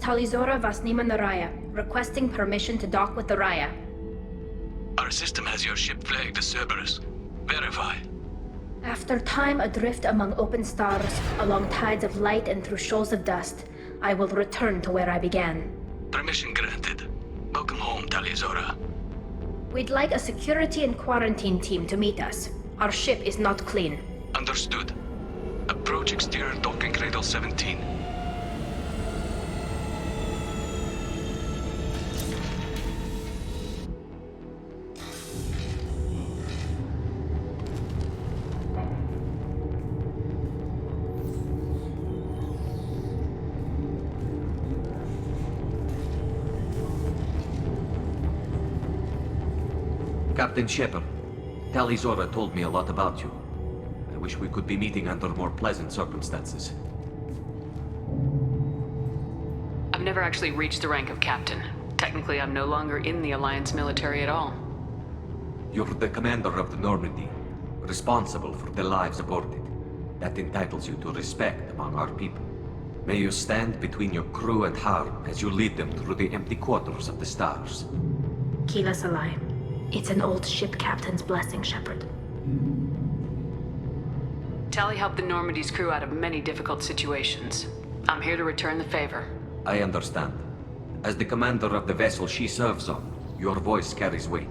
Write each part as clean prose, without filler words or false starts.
Talizora Vasnima Naraya, requesting permission to dock with the Raya. Our system has your ship flagged as Cerberus. Verify. After time adrift among open stars, along tides of light and through shoals of dust, I will return to where I began. Permission granted. Welcome home, Talizora. We'd like a security and quarantine team to meet us. Our ship is not clean. Understood. Approach exterior docking cradle 17. Captain Shepard, Talizora told me a lot about you. I wish we could be meeting under more pleasant circumstances. I've never actually reached the rank of captain. Technically, I'm no longer in the Alliance military at all. You're the commander of the Normandy, responsible for the lives aboard it. That entitles you to respect among our people. May you stand between your crew and harm as you lead them through the empty quarters of the stars. Kila Salai. It's an old ship captain's blessing, Shepard. Tali helped the Normandy's crew out of many difficult situations. I'm here to return the favor. I understand. As the commander of the vessel she serves on, your voice carries weight.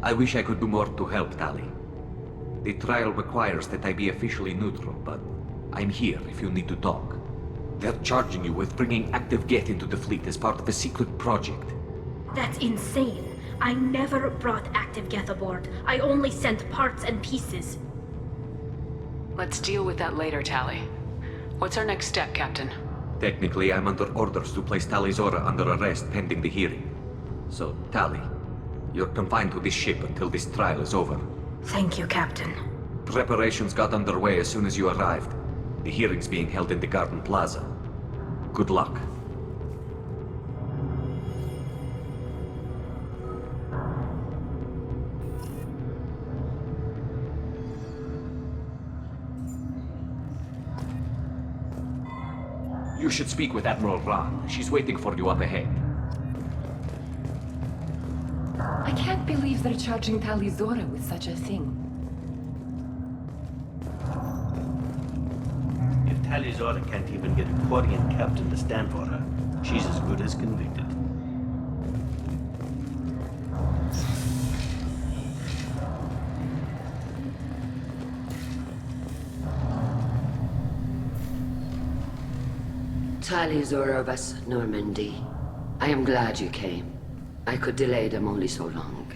I wish I could do more to help Tali. The trial requires that I be officially neutral, but I'm here if you need to talk. They're charging you with bringing active Geth into the fleet as part of a secret project. That's insane. I never brought active Geth aboard. I only sent parts and pieces. Let's deal with that later, Tali. What's our next step, Captain? Technically, I'm under orders to place Talizora under arrest pending the hearing. So, Tali, you're confined to this ship until this trial is over. Thank you, Captain. Preparations got underway as soon as you arrived. The hearing's being held in the Garden Plaza. Good luck. You should speak with Admiral Ran. She's waiting for you up ahead. I can't believe they're charging Talizora with such a thing. If Talizora can't even get a Quarian captain to stand for her, she's as good as convicted. Talizora of us, Normandy. I am glad you came. I could delay them only so long.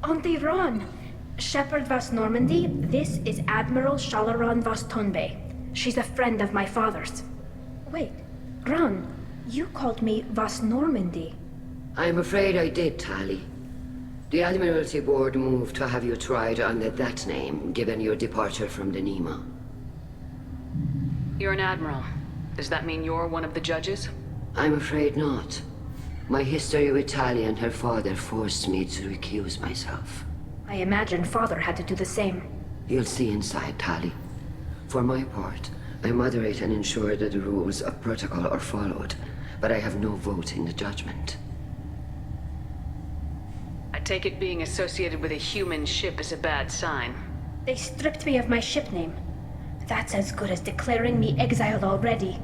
Auntie Ron! Shepard Vas Normandy, this is Admiral Shalaran Vas Tonbe. She's a friend of my father's. Wait, Ron, you called me Vas Normandy. I'm afraid I did, Tali. The Admiralty Board moved to have you tried under that name, given your departure from the Nima. You're an admiral. Does that mean you're one of the judges? I'm afraid not. My history with Tali and her father forced me to recuse myself. I imagine father had to do the same. You'll see inside, Tali. For my part, I moderate and ensure that the rules of protocol are followed, but I have no vote in the judgment. I take it being associated with a human ship is a bad sign. They stripped me of my ship name. That's as good as declaring me exiled already.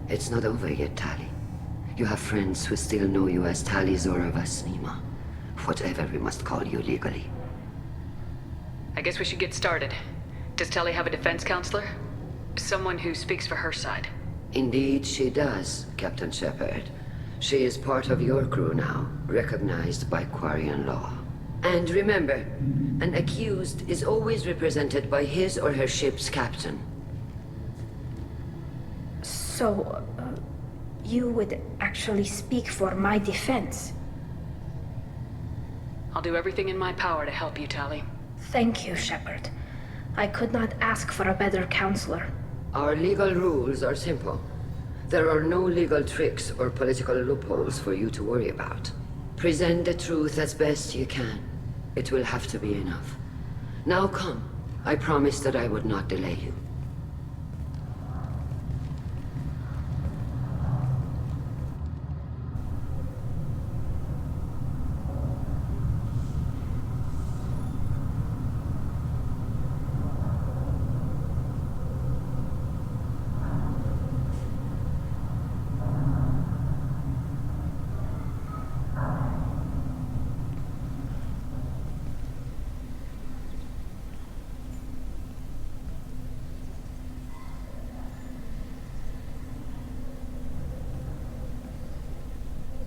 It's not over yet, Tali. You have friends who still know you as Talizora Vasnima. Whatever we must call you legally. I guess we should get started. Does Tali have a defense counselor? Someone who speaks for her side. Indeed she does, Captain Shepard. She is part of your crew now, recognized by Quarian law. And remember, an accused is always represented by his or her ship's captain. So, you would actually speak for my defense? I'll do everything in my power to help you, Tali. Thank you, Shepard. I could not ask for a better counselor. Our legal rules are simple. There are no legal tricks or political loopholes for you to worry about. Present the truth as best you can. It will have to be enough. Now come. I promised that I would not delay you.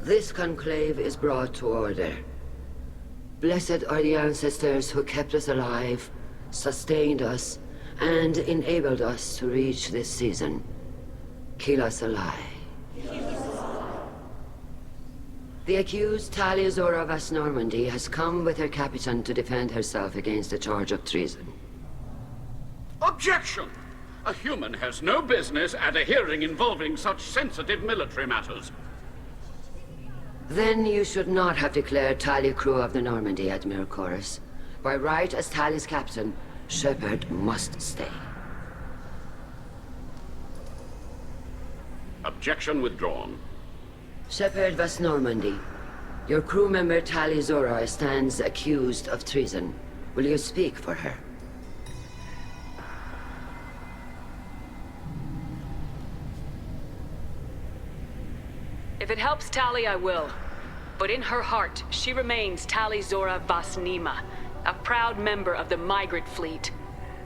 This conclave is brought to order. Blessed are the ancestors who kept us alive, sustained us, and enabled us to reach this season. Keep us alive. The accused Tali of West Normandy has come with her captain to defend herself against a charge of treason. Objection! A human has no business at a hearing involving such sensitive military matters. Then you should not have declared Tali crew of the Normandy, Admiral Chorus. By right as Tali's captain, Shepard must stay. Objection withdrawn. Shepard West Normandy, your crew member Tali Zora stands accused of treason. Will you speak for her? If it helps Tali, I will. But in her heart, she remains Tali Zora Vasnima, a proud member of the migrant fleet.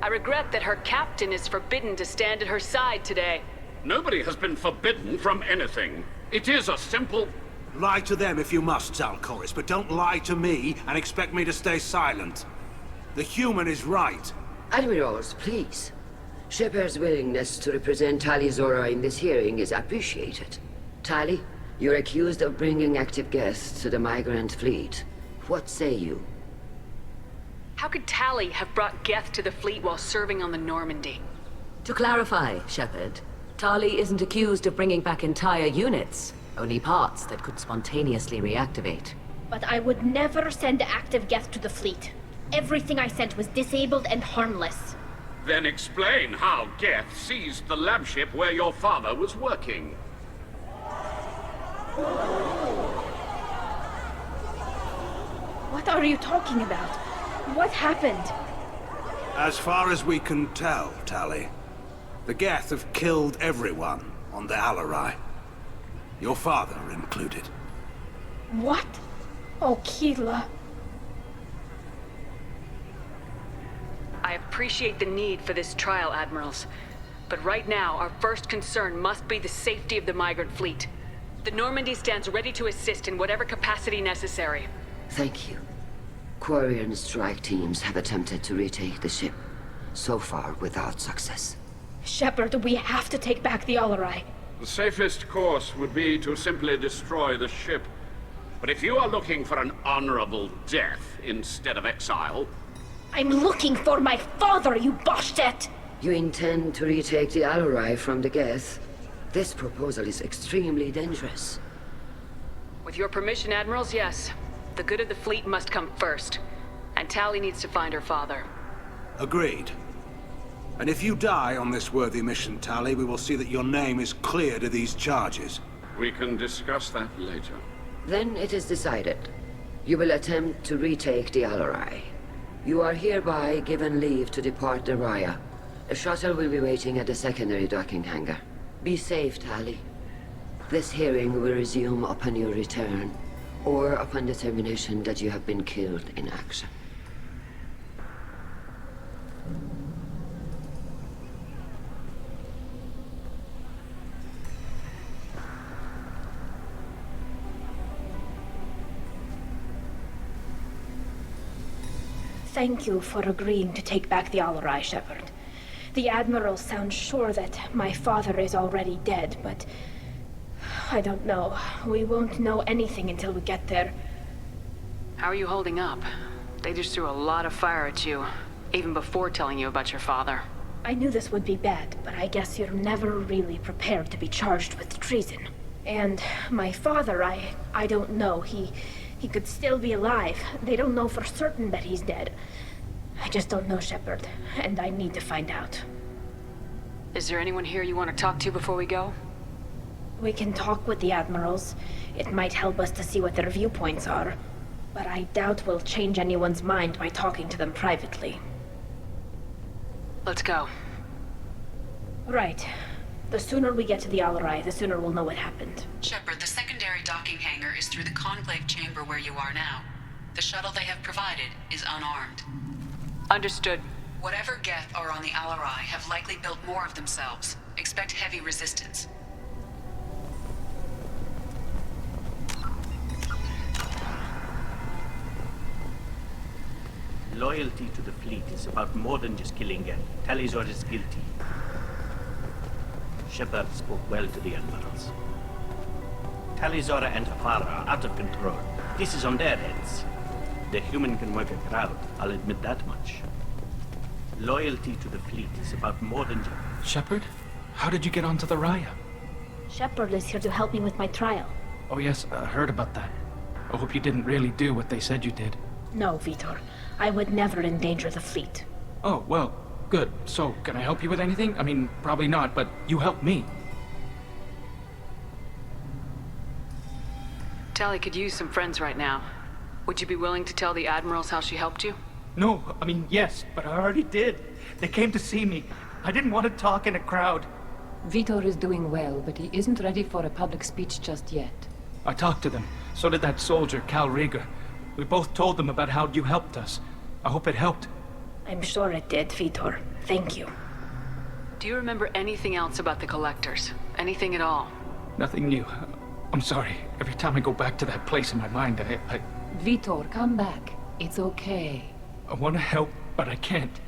I regret that her captain is forbidden to stand at her side today. Nobody has been forbidden from anything. It is a simple... Lie to them if you must, Zalcoris, but don't lie to me and expect me to stay silent. The human is right. Admirals, please. Shepard's willingness to represent Tali Zora in this hearing is appreciated. Tali, you're accused of bringing active guests to the migrant fleet. What say you? How could Tali have brought Geth to the fleet while serving on the Normandy? To clarify, Shepard, Tali isn't accused of bringing back entire units, only parts that could spontaneously reactivate. But I would never send active Geth to the fleet. Everything I sent was disabled and harmless. Then explain how Geth seized the lab ship where your father was working. What are you talking about? What happened? As far as we can tell, Tali, the Geth have killed everyone on the Alarai. Your father included. What? Oh, Keela. I appreciate the need for this trial, Admirals. But right now, our first concern must be the safety of the migrant fleet. The Normandy stands ready to assist in whatever capacity necessary. Thank you. Quarian strike teams have attempted to retake the ship, so far without success. Shepard, we have to take back the Alarai. The safest course would be to simply destroy the ship. But if you are looking for an honorable death instead of exile... I'm looking for my father, you bastet! You intend to retake the Alarai from the Geth? This proposal is extremely dangerous. With your permission, Admirals, yes. The good of the fleet must come first. And Tali needs to find her father. Agreed. And if you die on this worthy mission, Tali, we will see that your name is cleared of these charges. We can discuss that later. Then it is decided. You will attempt to retake the Alarai. You are hereby given leave to depart the Raya. A shuttle will be waiting at the secondary docking hangar. Be safe, Tali. This hearing will resume upon your return, or upon determination that you have been killed in action. Thank you for agreeing to take back the Alarai, Shepard. The Admiral sounds sure that my father is already dead, but... I don't know. We won't know anything until we get there. How are you holding up? They just threw a lot of fire at you, even before telling you about your father. I knew this would be bad, but I guess you're never really prepared to be charged with treason. And my father, I don't know. He could still be alive. They don't know for certain that he's dead. I just don't know, Shepard, and I need to find out. Is there anyone here you want to talk to before we go? We can talk with the Admirals. It might help us to see what their viewpoints are. But I doubt we'll change anyone's mind by talking to them privately. Let's go. Right. The sooner we get to the Alarai, the sooner we'll know what happened. Shepard, the secondary docking hangar is through the conclave chamber where you are now. The shuttle they have provided is unarmed. Understood. Whatever Geth are on the Alarai have likely built more of themselves. Expect heavy resistance. Loyalty to the fleet is about more than just killing Geth. Tali Zora is guilty. Shepard spoke well to the Admirals. Tali Zora and Afara are out of control. This is on their heads. The human can work a crowd, I'll admit that much. Loyalty to the fleet is about more than just... Shepard? How did you get onto the Raya? Shepard is here to help me with my trial. Oh yes, I heard about that. I hope you didn't really do what they said you did. No, Vitor. I would never endanger the fleet. Oh, well, good. So, can I help you with anything? I mean, probably not, but you helped me. Tali could use some friends right now. Would you be willing to tell the Admirals how she helped you? No, I mean, yes, but I already did. They came to see me. I didn't want to talk in a crowd. Vitor is doing well, but he isn't ready for a public speech just yet. I talked to them. So did that soldier, Cal Rieger. We both told them about how you helped us. I hope it helped. I'm sure it did, Vitor. Thank you. Do you remember anything else about the Collectors? Anything at all? Nothing new. I'm sorry. Every time I go back to that place in my mind, I Vitor, come back. It's okay. I want to help, but I can't.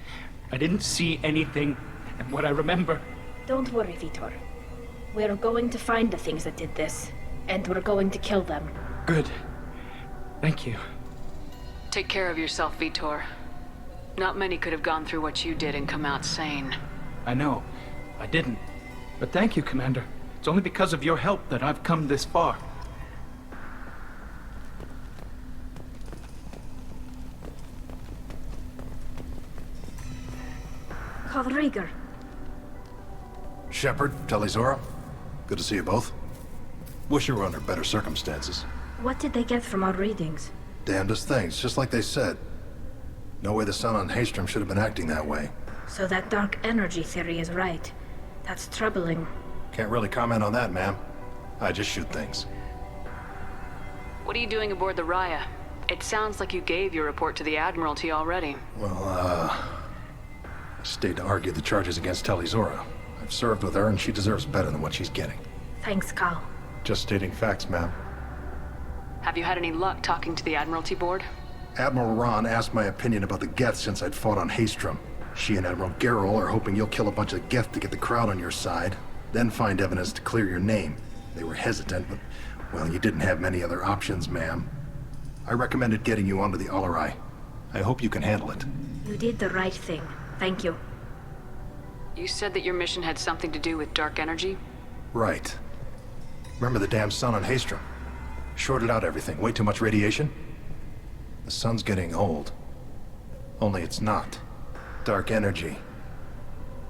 I didn't see anything, and what I remember... Don't worry, Vitor. We're going to find the things that did this, and we're going to kill them. Good. Thank you. Take care of yourself, Vitor. Not many could have gone through what you did and come out sane. I know. I didn't. But thank you, Commander. It's only because of your help that I've come this far. Cal Rieger. Shepard, Tali Zora. Good to see you both. Wish you were under better circumstances. What did they get from our readings? Damnedest things, just like they said. No way the sun on Haystrom should have been acting that way. So that dark energy theory is right. That's troubling. Can't really comment on that, ma'am. I just shoot things. What are you doing aboard the Raya? It sounds like you gave your report to the Admiralty already. Well, I stayed to argue the charges against Tali Zora. I've served with her, and she deserves better than what she's getting. Thanks, Cal. Just stating facts, ma'am. Have you had any luck talking to the Admiralty Board? Admiral Ron asked my opinion about the Geth since I'd fought on Haystrom. She and Admiral Gerrel are hoping you'll kill a bunch of Geth to get the crowd on your side, then find evidence to clear your name. They were hesitant, but, well, you didn't have many other options, ma'am. I recommended getting you onto the Alarai. I hope you can handle it. You did the right thing. Thank you. You said that your mission had something to do with dark energy? Right. Remember the damn sun on Haystrom? Shorted out everything. Way too much radiation? The sun's getting old. Only it's not. Dark energy.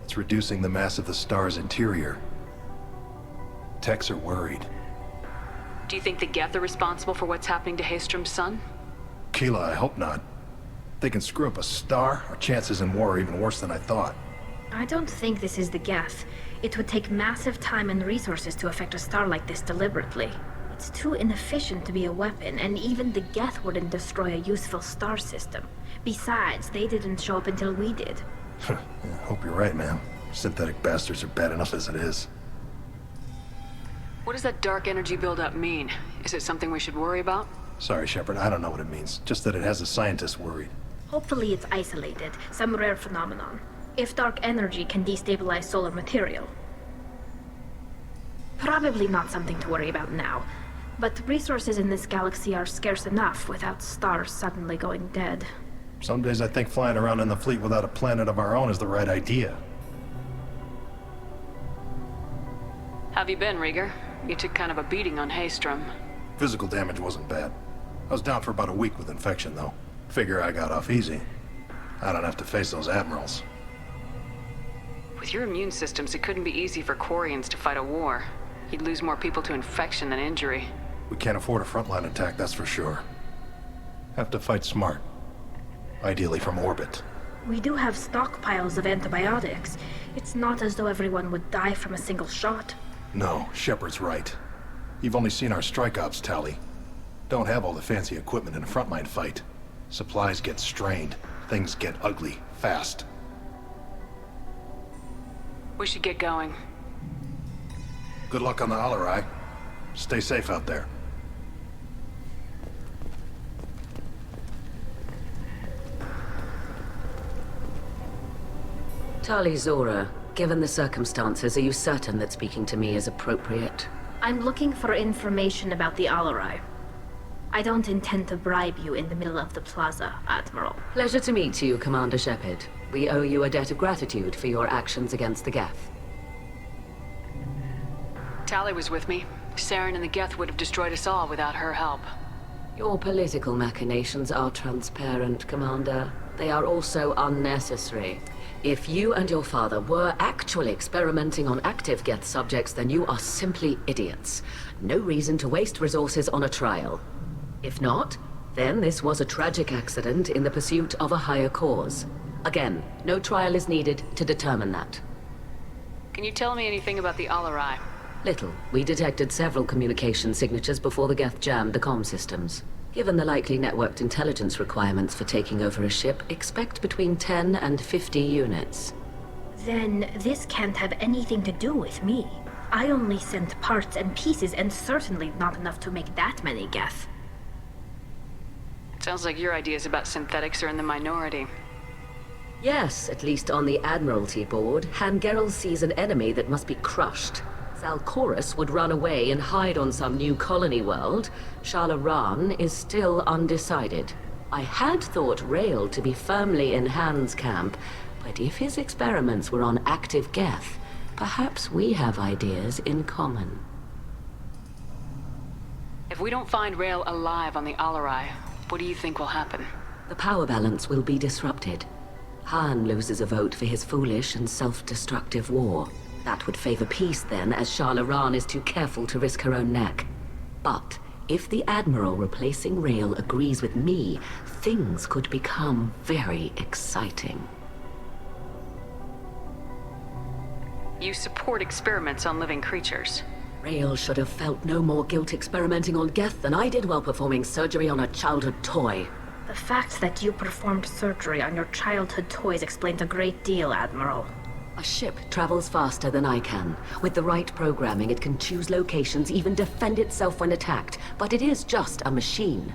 It's reducing the mass of the star's interior. Techs are worried. Do you think the Geth are responsible for what's happening to Haystrom's sun? Keela, I hope not. They can screw up a star. Our chances in war are even worse than I thought. I don't think this is the Geth. It would take massive time and resources to affect a star like this deliberately. It's too inefficient to be a weapon, and even the Geth wouldn't destroy a useful star system. Besides, they didn't show up until we did. I hope you're right, ma'am. Synthetic bastards are bad enough as it is. What does that dark energy buildup mean? Is it something we should worry about? Sorry, Shepard, I don't know what it means. Just that it has the scientists worried. Hopefully it's isolated, some rare phenomenon. If dark energy can destabilize solar material. Probably not something to worry about now. But resources in this galaxy are scarce enough without stars suddenly going dead. Some days I think flying around in the fleet without a planet of our own is the right idea. Have you been, Rieger? You took kind of a beating on Haystrom. Physical damage wasn't bad. I was down for about a week with infection, though. Figure I got off easy. I don't have to face those admirals. With your immune systems, it couldn't be easy for Quarians to fight a war. You'd lose more people to infection than injury. We can't afford a frontline attack, that's for sure. Have to fight smart. Ideally from orbit. We do have stockpiles of antibiotics. It's not as though everyone would die from a single shot. No, Shepard's right. You've only seen our strike ops, Tali. Don't have all the fancy equipment in a frontline fight. Supplies get strained. Things get ugly, fast. We should get going. Good luck on the Alarai. Stay safe out there. Tali Zora, given the circumstances, are you certain that speaking to me is appropriate? I'm looking for information about the Alarai. I don't intend to bribe you in the middle of the plaza, Admiral. Pleasure to meet you, Commander Shepard. We owe you a debt of gratitude for your actions against the Geth. Tali was with me. Saren and the Geth would have destroyed us all without her help. Your political machinations are transparent, Commander. They are also unnecessary. If you and your father were actually experimenting on active Geth subjects, then you are simply idiots. No reason to waste resources on a trial. If not, then this was a tragic accident in the pursuit of a higher cause. Again, no trial is needed to determine that. Can you tell me anything about the Alarai? Little. We detected several communication signatures before the Geth jammed the comm systems. Given the likely networked intelligence requirements for taking over a ship, expect between 10 and 50 units. Then this can't have anything to do with me. I only sent parts and pieces, and certainly not enough to make that many Geth. Sounds like your ideas about synthetics are in the minority. Yes, at least on the Admiralty board, Hangerel sees an enemy that must be crushed. Zalcorus would run away and hide on some new colony world. Shalaran is still undecided. I had thought Rael to be firmly in Han's camp, but if his experiments were on active Geth, perhaps we have ideas in common. If we don't find Rael alive on the Alarai, what do you think will happen? The power balance will be disrupted. Han loses a vote for his foolish and self-destructive war. That would favor peace then, as Shalaran is too careful to risk her own neck. But if the Admiral replacing Rael agrees with me, things could become very exciting. You support experiments on living creatures. Rael should have felt no more guilt experimenting on Geth than I did while performing surgery on a childhood toy. The fact that you performed surgery on your childhood toys explains a great deal, Admiral. A ship travels faster than I can. With the right programming, it can choose locations, even defend itself when attacked. But it is just a machine.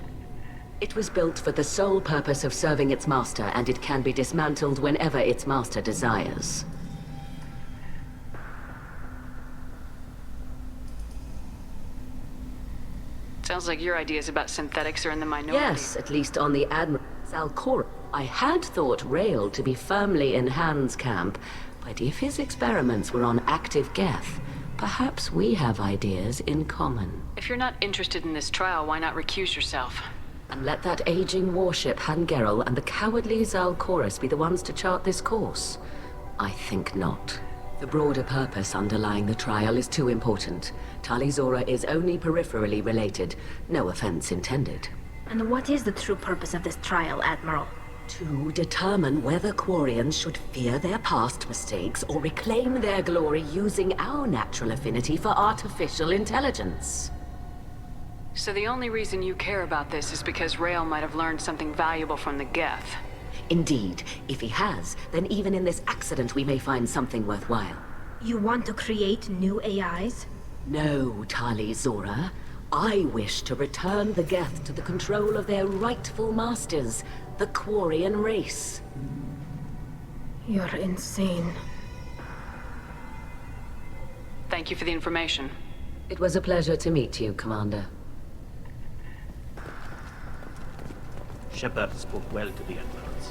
It was built for the sole purpose of serving its master, and it can be dismantled whenever its master desires. Sounds like your ideas about synthetics are in the minority. Yes, at least on the Admiral Zalcorus. I had thought Rael to be firmly in Han's camp, but if his experiments were on active Geth, perhaps we have ideas in common. If you're not interested in this trial, why not recuse yourself? And let that aging warship Hangerel and the cowardly Zalcorus be the ones to chart this course? I think not. The broader purpose underlying the trial is too important. Tali Zora is only peripherally related. No offense intended. And what is the true purpose of this trial, Admiral? To determine whether Quarians should fear their past mistakes or reclaim their glory using our natural affinity for artificial intelligence. So the only reason you care about this is because Rael might have learned something valuable from the Geth. Indeed. If he has, then even in this accident we may find something worthwhile. You want to create new AIs? No, Tali Zora. I wish to return the Geth to the control of their rightful masters, the Quarian race. You're insane. Thank you for the information. It was a pleasure to meet you, Commander. Shepard spoke well to the Admirals.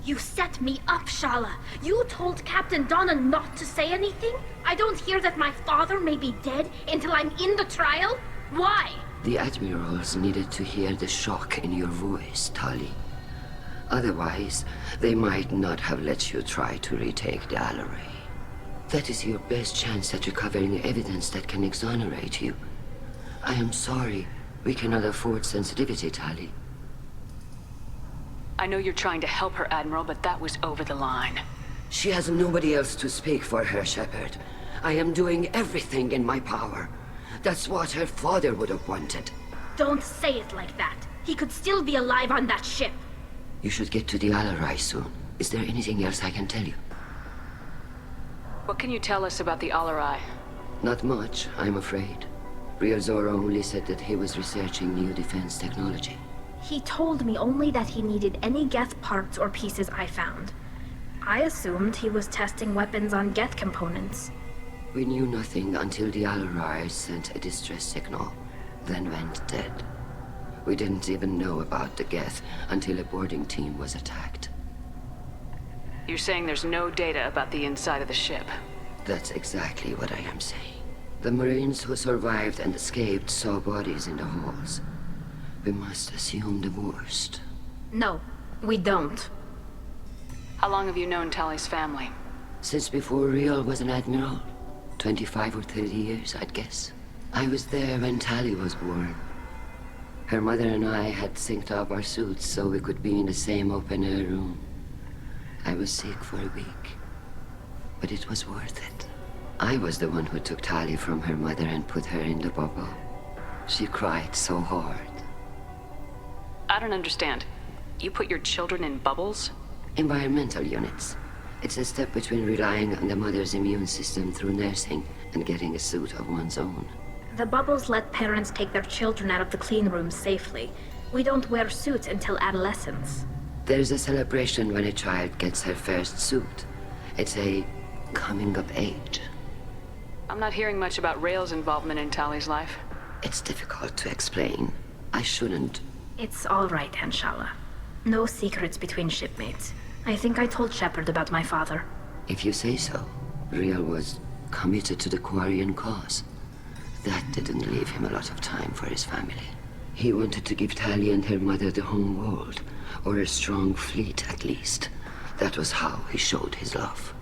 You set me up, Shala. You told Captain Donna not to say anything? I don't hear that my father may be dead until I'm in the trial? Why? The Admirals needed to hear the shock in your voice, Tali. Otherwise, they might not have let you try to retake the Alarai. That is your best chance at recovering evidence that can exonerate you. I am sorry. We cannot afford sensitivity, Tali. I know you're trying to help her, Admiral, but that was over the line. She has nobody else to speak for her, Shepard. I am doing everything in my power. That's what her father would have wanted. Don't say it like that. He could still be alive on that ship. You should get to the Alarai soon. Is there anything else I can tell you? What can you tell us about the Alarai? Not much, I'm afraid. Real Zora only said that he was researching new defense technology. He told me only that he needed any Geth parts or pieces I found. I assumed he was testing weapons on Geth components. We knew nothing until the Alarai sent a distress signal, then went dead. We didn't even know about the Geth until a boarding team was attacked. You're saying there's no data about the inside of the ship? That's exactly what I am saying. The Marines who survived and escaped saw bodies in the halls. We must assume the worst. No, we don't. How long have you known Tali's family? Since before Real was an admiral. 25 or 30 years, I'd guess. I was there when Tali was born. Her mother and I had synced up our suits so we could be in the same open-air room. I was sick for a week, but it was worth it. I was the one who took Tali from her mother and put her in the bubble. She cried so hard. I don't understand. You put your children in bubbles? Environmental units. It's a step between relying on the mother's immune system through nursing and getting a suit of one's own. The bubbles let parents take their children out of the clean rooms safely. We don't wear suits until adolescence. There's a celebration when a child gets her first suit. It's a coming of age. I'm not hearing much about Rael's involvement in Tali's life. It's difficult to explain. I shouldn't. It's all right, Anshala. No secrets between shipmates. I think I told Shepard about my father. If you say so. Real was committed to the Quarian cause. That didn't leave him a lot of time for his family. He wanted to give Tali and her mother the home world, or a strong fleet at least. That was how he showed his love.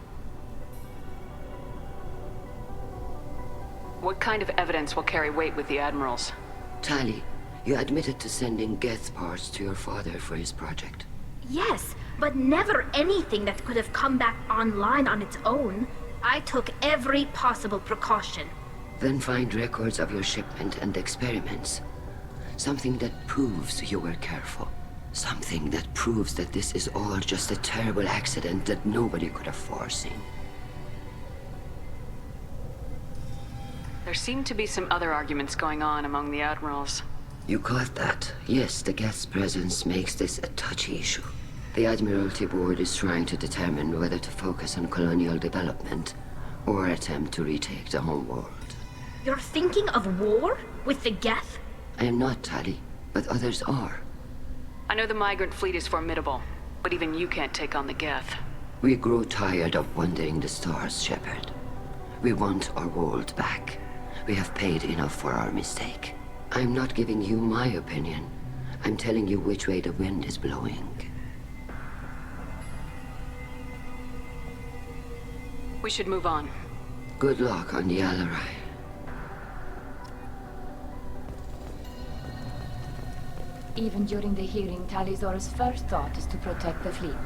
What kind of evidence will carry weight with the admirals? Tali, you admitted to sending Geth parts to your father for his project. Yes, but never anything that could have come back online on its own. I took every possible precaution. Then find records of your shipment and experiments. Something that proves you were careful. Something that proves that this is all just a terrible accident that nobody could have foreseen. There seem to be some other arguments going on among the admirals. You caught that. Yes, the Geth's presence makes this a touchy issue. The Admiralty Board is trying to determine whether to focus on colonial development or attempt to retake the home world. You're thinking of war? With the Geth? I am not, Tali, but others are. I know the migrant fleet is formidable, but even you can't take on the Geth. We grow tired of wandering the stars, Shepard. We want our world back. We have paid enough for our mistake. I'm not giving you my opinion. I'm telling you which way the wind is blowing. We should move on. Good luck on the Alarai. Even during the hearing, Tali Zora's first thought is to protect the fleet.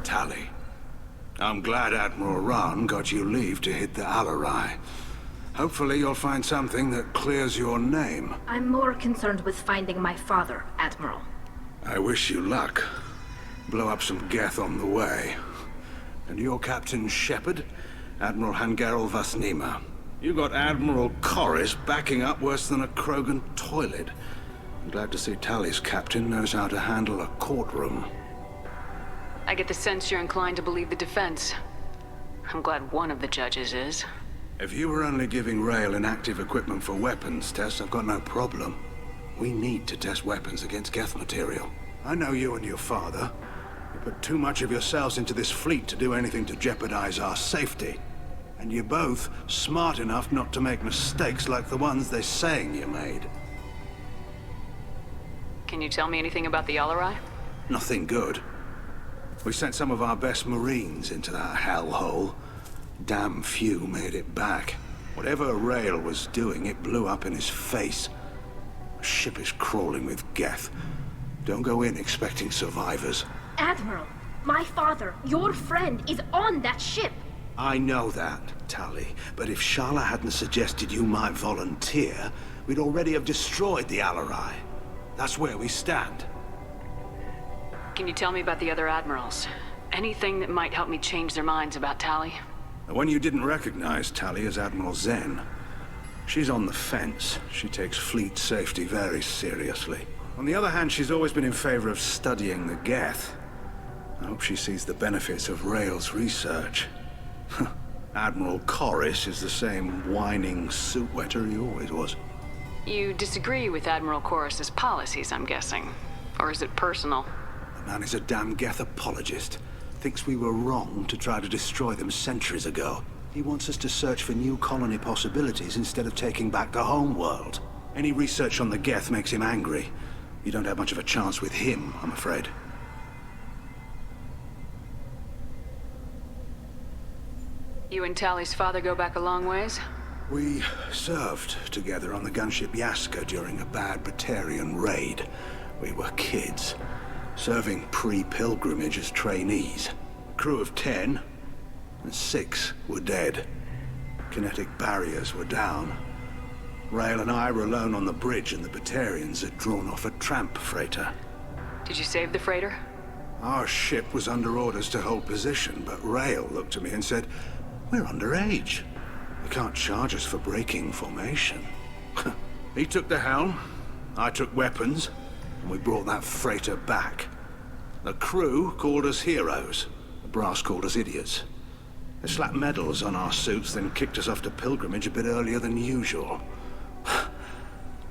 Tali, I'm glad Admiral Rahn got you leave to hit the Alarai. Hopefully you'll find something that clears your name. I'm more concerned with finding my father, Admiral. I wish you luck. Blow up some Geth on the way. And your Captain Shepard? Admiral Hangarel Vasnima. You got Admiral Corris backing up worse than a Krogan toilet. I'm glad to see Tali's captain knows how to handle a courtroom. I get the sense you're inclined to believe the defense. I'm glad one of the judges is. If you were only giving Rael inactive equipment for weapons tests, I've got no problem. We need to test weapons against Geth material. I know you and your father. You put too much of yourselves into this fleet to do anything to jeopardize our safety. And you're both smart enough not to make mistakes like the ones they're saying you made. Can you tell me anything about the Alarai? Nothing good. We sent some of our best Marines into that hellhole. Damn few made it back. Whatever Rael was doing, it blew up in his face. The ship is crawling with Geth. Don't go in expecting survivors. Admiral, my father, your friend, is on that ship. I know that, Tali, but if Shala hadn't suggested you might volunteer, we'd already have destroyed the Alarai. That's where we stand. Can you tell me about the other admirals? Anything that might help me change their minds about Tali? The one you didn't recognize, Tali, is Admiral Zen. She's on the fence. She takes fleet safety very seriously. On the other hand, she's always been in favor of studying the Geth. I hope she sees the benefits of Rael's research. Admiral Corris is the same whining suit wetter he always was. You disagree with Admiral Corris's policies, I'm guessing. Or is it personal? The man is a damn Geth apologist. Thinks we were wrong to try to destroy them centuries ago. He wants us to search for new colony possibilities instead of taking back the home world. Any research on the Geth makes him angry. You don't have much of a chance with him, I'm afraid. You and Tali's father go back a long ways? We served together on the gunship Yaska during a bad Batarian raid. We were kids, serving pre-pilgrimage as trainees. A crew of 10, and 6 were dead. Kinetic barriers were down. Rael and I were alone on the bridge, and the Batarians had drawn off a tramp freighter. Did you save the freighter? Our ship was under orders to hold position, but Rael looked at me and said, "We're underage. You can't charge us for breaking formation." He took the helm, I took weapons, and we brought that freighter back. The crew called us heroes. The brass called us idiots. They slapped medals on our suits, then kicked us off to pilgrimage a bit earlier than usual.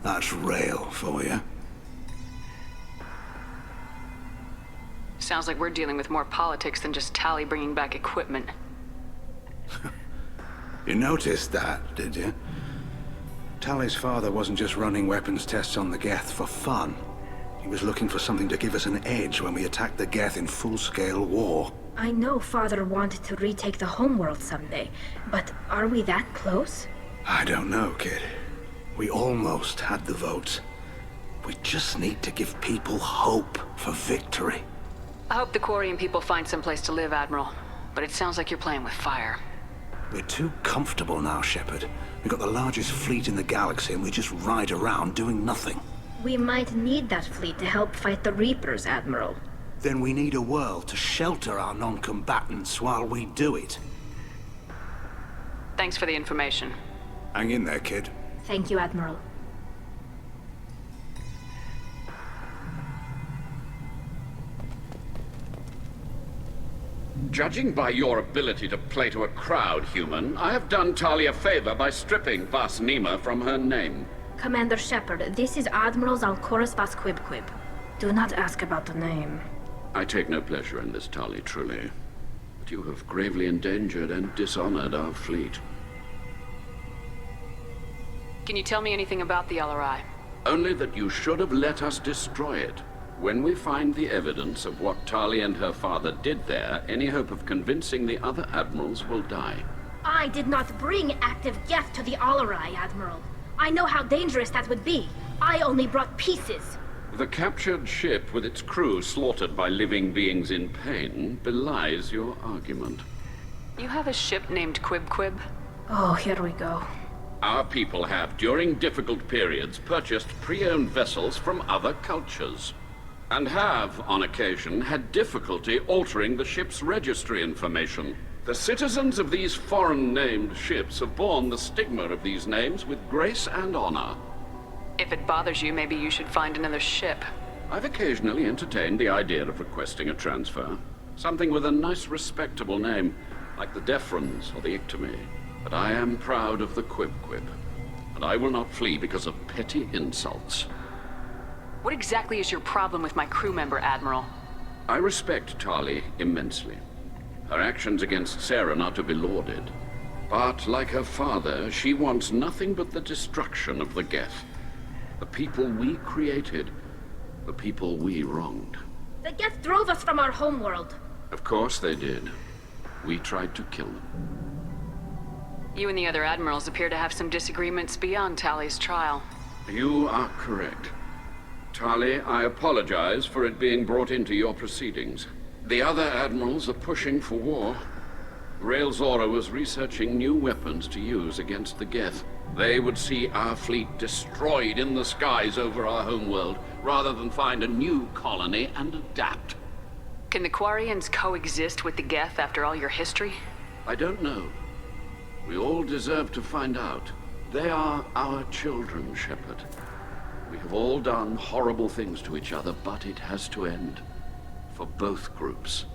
That's Rael for you. Sounds like we're dealing with more politics than just Tali bringing back equipment. You noticed that, did you? Tali's father wasn't just running weapons tests on the Geth for fun. He was looking for something to give us an edge when we attacked the Geth in full-scale war. I know Father wanted to retake the homeworld someday, but are we that close? I don't know, kid. We almost had the votes. We just need to give people hope for victory. I hope the Quarian people find some place to live, Admiral. But it sounds like you're playing with fire. We're too comfortable now, Shepard. We've got the largest fleet in the galaxy and we just ride around doing nothing. We might need that fleet to help fight the Reapers, Admiral. Then we need a world to shelter our non-combatants while we do it. Thanks for the information. Hang in there, kid. Thank you, Admiral. Judging by your ability to play to a crowd, human, I have done Tali a favor by stripping Vas Nima from her name. Commander Shepard, this is Admiral Zalcoris Vas Quibquib. Do not ask about the name. I take no pleasure in this, Tali, truly. But you have gravely endangered and dishonored our fleet. Can you tell me anything about the LRI? Only that you should have let us destroy it. When we find the evidence of what Tali and her father did there, any hope of convincing the other admirals will die. I did not bring active Geth to the Alarai, Admiral. I know how dangerous that would be. I only brought pieces. The captured ship with its crew slaughtered by living beings in pain belies your argument. You have a ship named Quib? Oh, here we go. Our people have, during difficult periods, purchased pre-owned vessels from other cultures. And have, on occasion, had difficulty altering the ship's registry information. The citizens of these foreign-named ships have borne the stigma of these names with grace and honor. If it bothers you, maybe you should find another ship. I've occasionally entertained the idea of requesting a transfer. Something with a nice, respectable name, like the Defrons or the Ictomy. But I am proud of the Quib, and I will not flee because of petty insults. What exactly is your problem with my crew member, Admiral? I respect Tali immensely. Her actions against Saren are to be lauded. But, like her father, she wants nothing but the destruction of the Geth. The people we created, the people we wronged. The Geth drove us from our homeworld. Of course they did. We tried to kill them. You and the other admirals appear to have some disagreements beyond Tali's trial. You are correct. Tali, I apologize for it being brought into your proceedings. The other admirals are pushing for war. Rael Zora was researching new weapons to use against the Geth. They would see our fleet destroyed in the skies over our homeworld, rather than find a new colony and adapt. Can the Quarians coexist with the Geth after all your history? I don't know. We all deserve to find out. They are our children, Shepard. We have all done horrible things to each other, but it has to end. For both groups.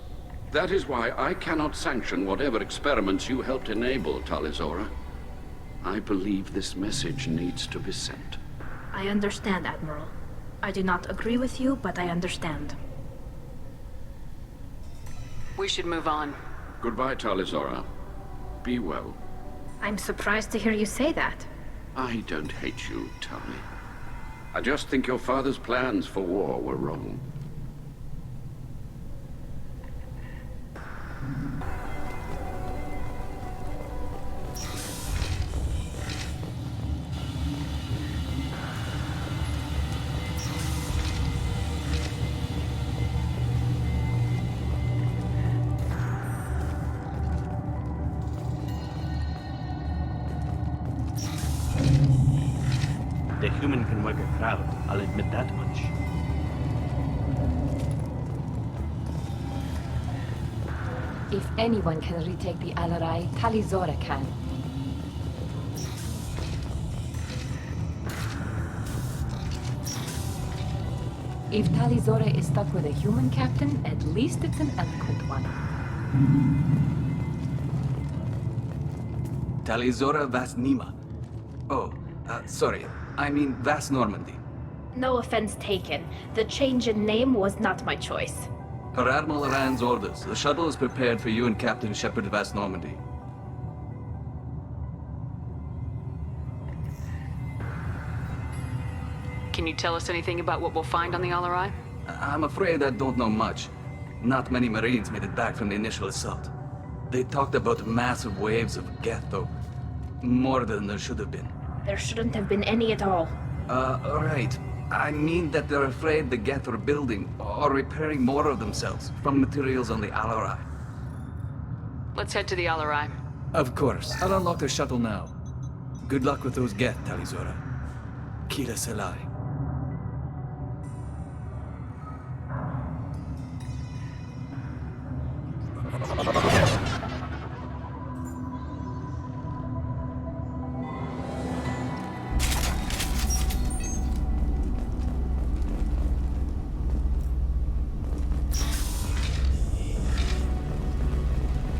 That is why I cannot sanction whatever experiments you helped enable, Talizora. I believe this message needs to be sent. I understand, Admiral. I do not agree with you, but I understand. We should move on. Goodbye, Talizora. Be well. I'm surprised to hear you say that. I don't hate you, Tali. I just think your father's plans for war were wrong. The human can work a crowd, I'll admit that much. If anyone can retake the Alarai, Talizora can. If Talizora is stuck with a human captain, at least it's an eloquent one. Talizora Vas Nima. Oh, sorry. I mean Vas Normandy. No offense taken. The change in name was not my choice. Per Admiral Rand's orders, the shuttle is prepared for you and Captain Shepard Vas Normandy. Can you tell us anything about what we'll find on the Alarai? I'm afraid I don't know much. Not many Marines made it back from the initial assault. They talked about massive waves of Geth, though. More than there should have been. There shouldn't have been any at all. Right. I mean that they're afraid the Geth are building or repairing more of themselves from materials on the Alarai. Let's head to the Alarai. Of course. I'll unlock the shuttle now. Good luck with those Geth, Talizora. Kira Selai.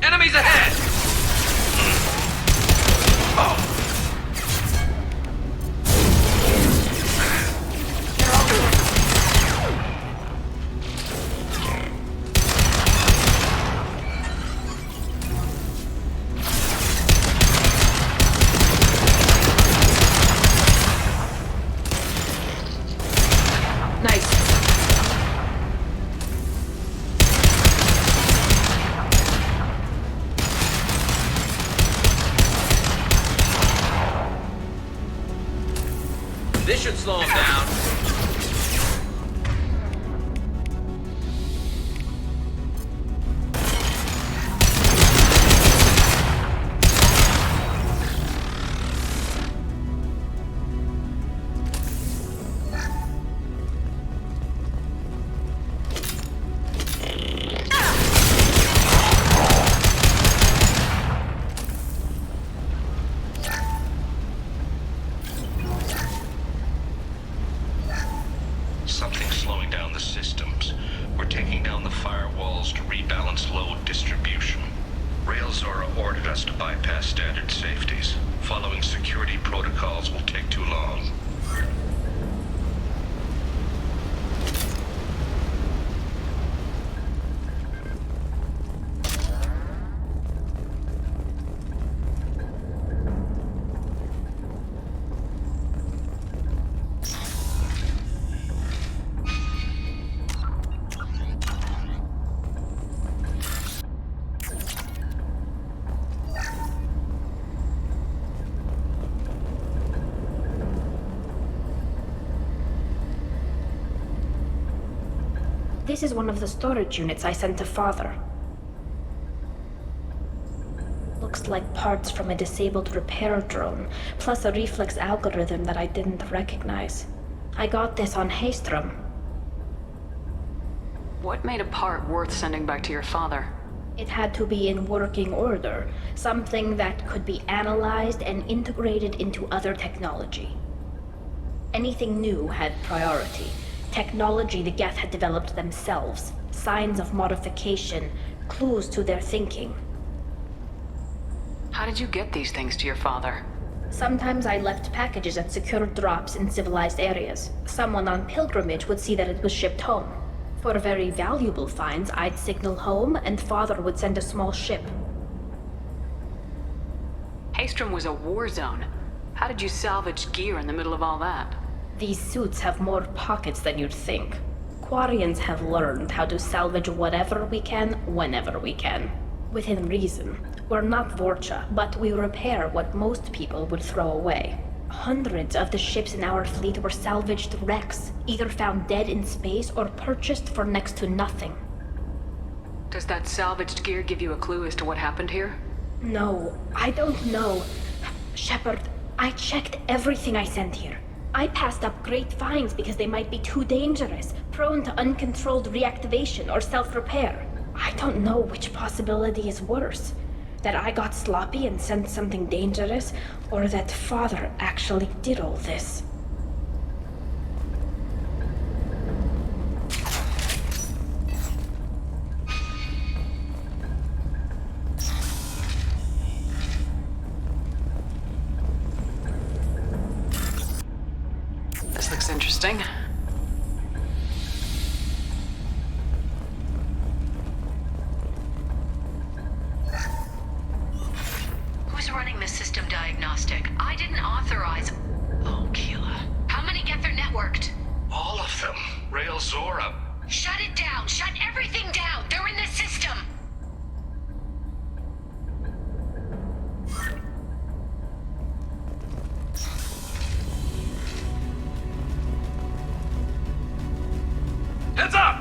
Enemies ahead! This should slow him down. Something's slowing down the systems. We're taking down the firewalls to rebalance load distribution. Railzora ordered us to bypass standard safeties. Following security protocols will take too long. This is one of the storage units I sent to Father. Looks like parts from a disabled repair drone, plus a reflex algorithm that I didn't recognize. I got this on Haystrom. What made a part worth sending back to your father? It had to be in working order, something that could be analyzed and integrated into other technology. Anything new had priority. Technology the Geth had developed themselves, signs of modification, clues to their thinking. How did you get these things to your father? Sometimes I left packages at secured drops in civilized areas. Someone on pilgrimage would see that it was shipped home. For very valuable finds, I'd signal home, and Father would send a small ship. Haestrom was a war zone. How did you salvage gear in the middle of all that? These suits have more pockets than you'd think. Quarians have learned how to salvage whatever we can, whenever we can. Within reason. We're not Vorcha, but we repair what most people would throw away. Hundreds of the ships in our fleet were salvaged wrecks, either found dead in space or purchased for next to nothing. Does that salvaged gear give you a clue as to what happened here? No, I don't know. Shepard, I checked everything I sent here. I passed up great finds because they might be too dangerous, prone to uncontrolled reactivation or self-repair. I don't know which possibility is worse. That I got sloppy and sent something dangerous, or that Father actually did all this. This looks interesting. Running the system diagnostic. I didn't authorize... Oh, Keela. How many Geth are networked? All of them. Rail Zora. Shut it down! Shut everything down! They're in the system! Heads up!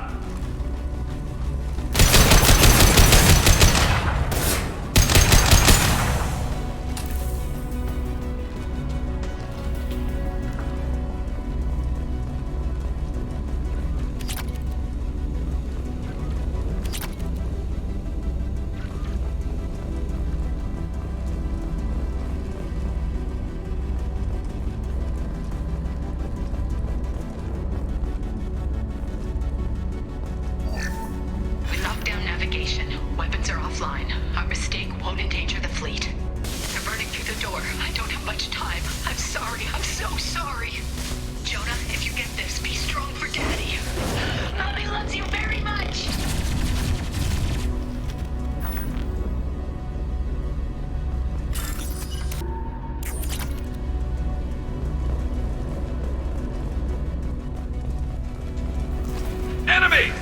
Weapons are offline. Our mistake won't endanger the fleet. They're burning through the door. I don't have much time. I'm sorry. I'm so sorry. Jonah, if you get this, be strong for Daddy. Mommy loves you very much. Enemy!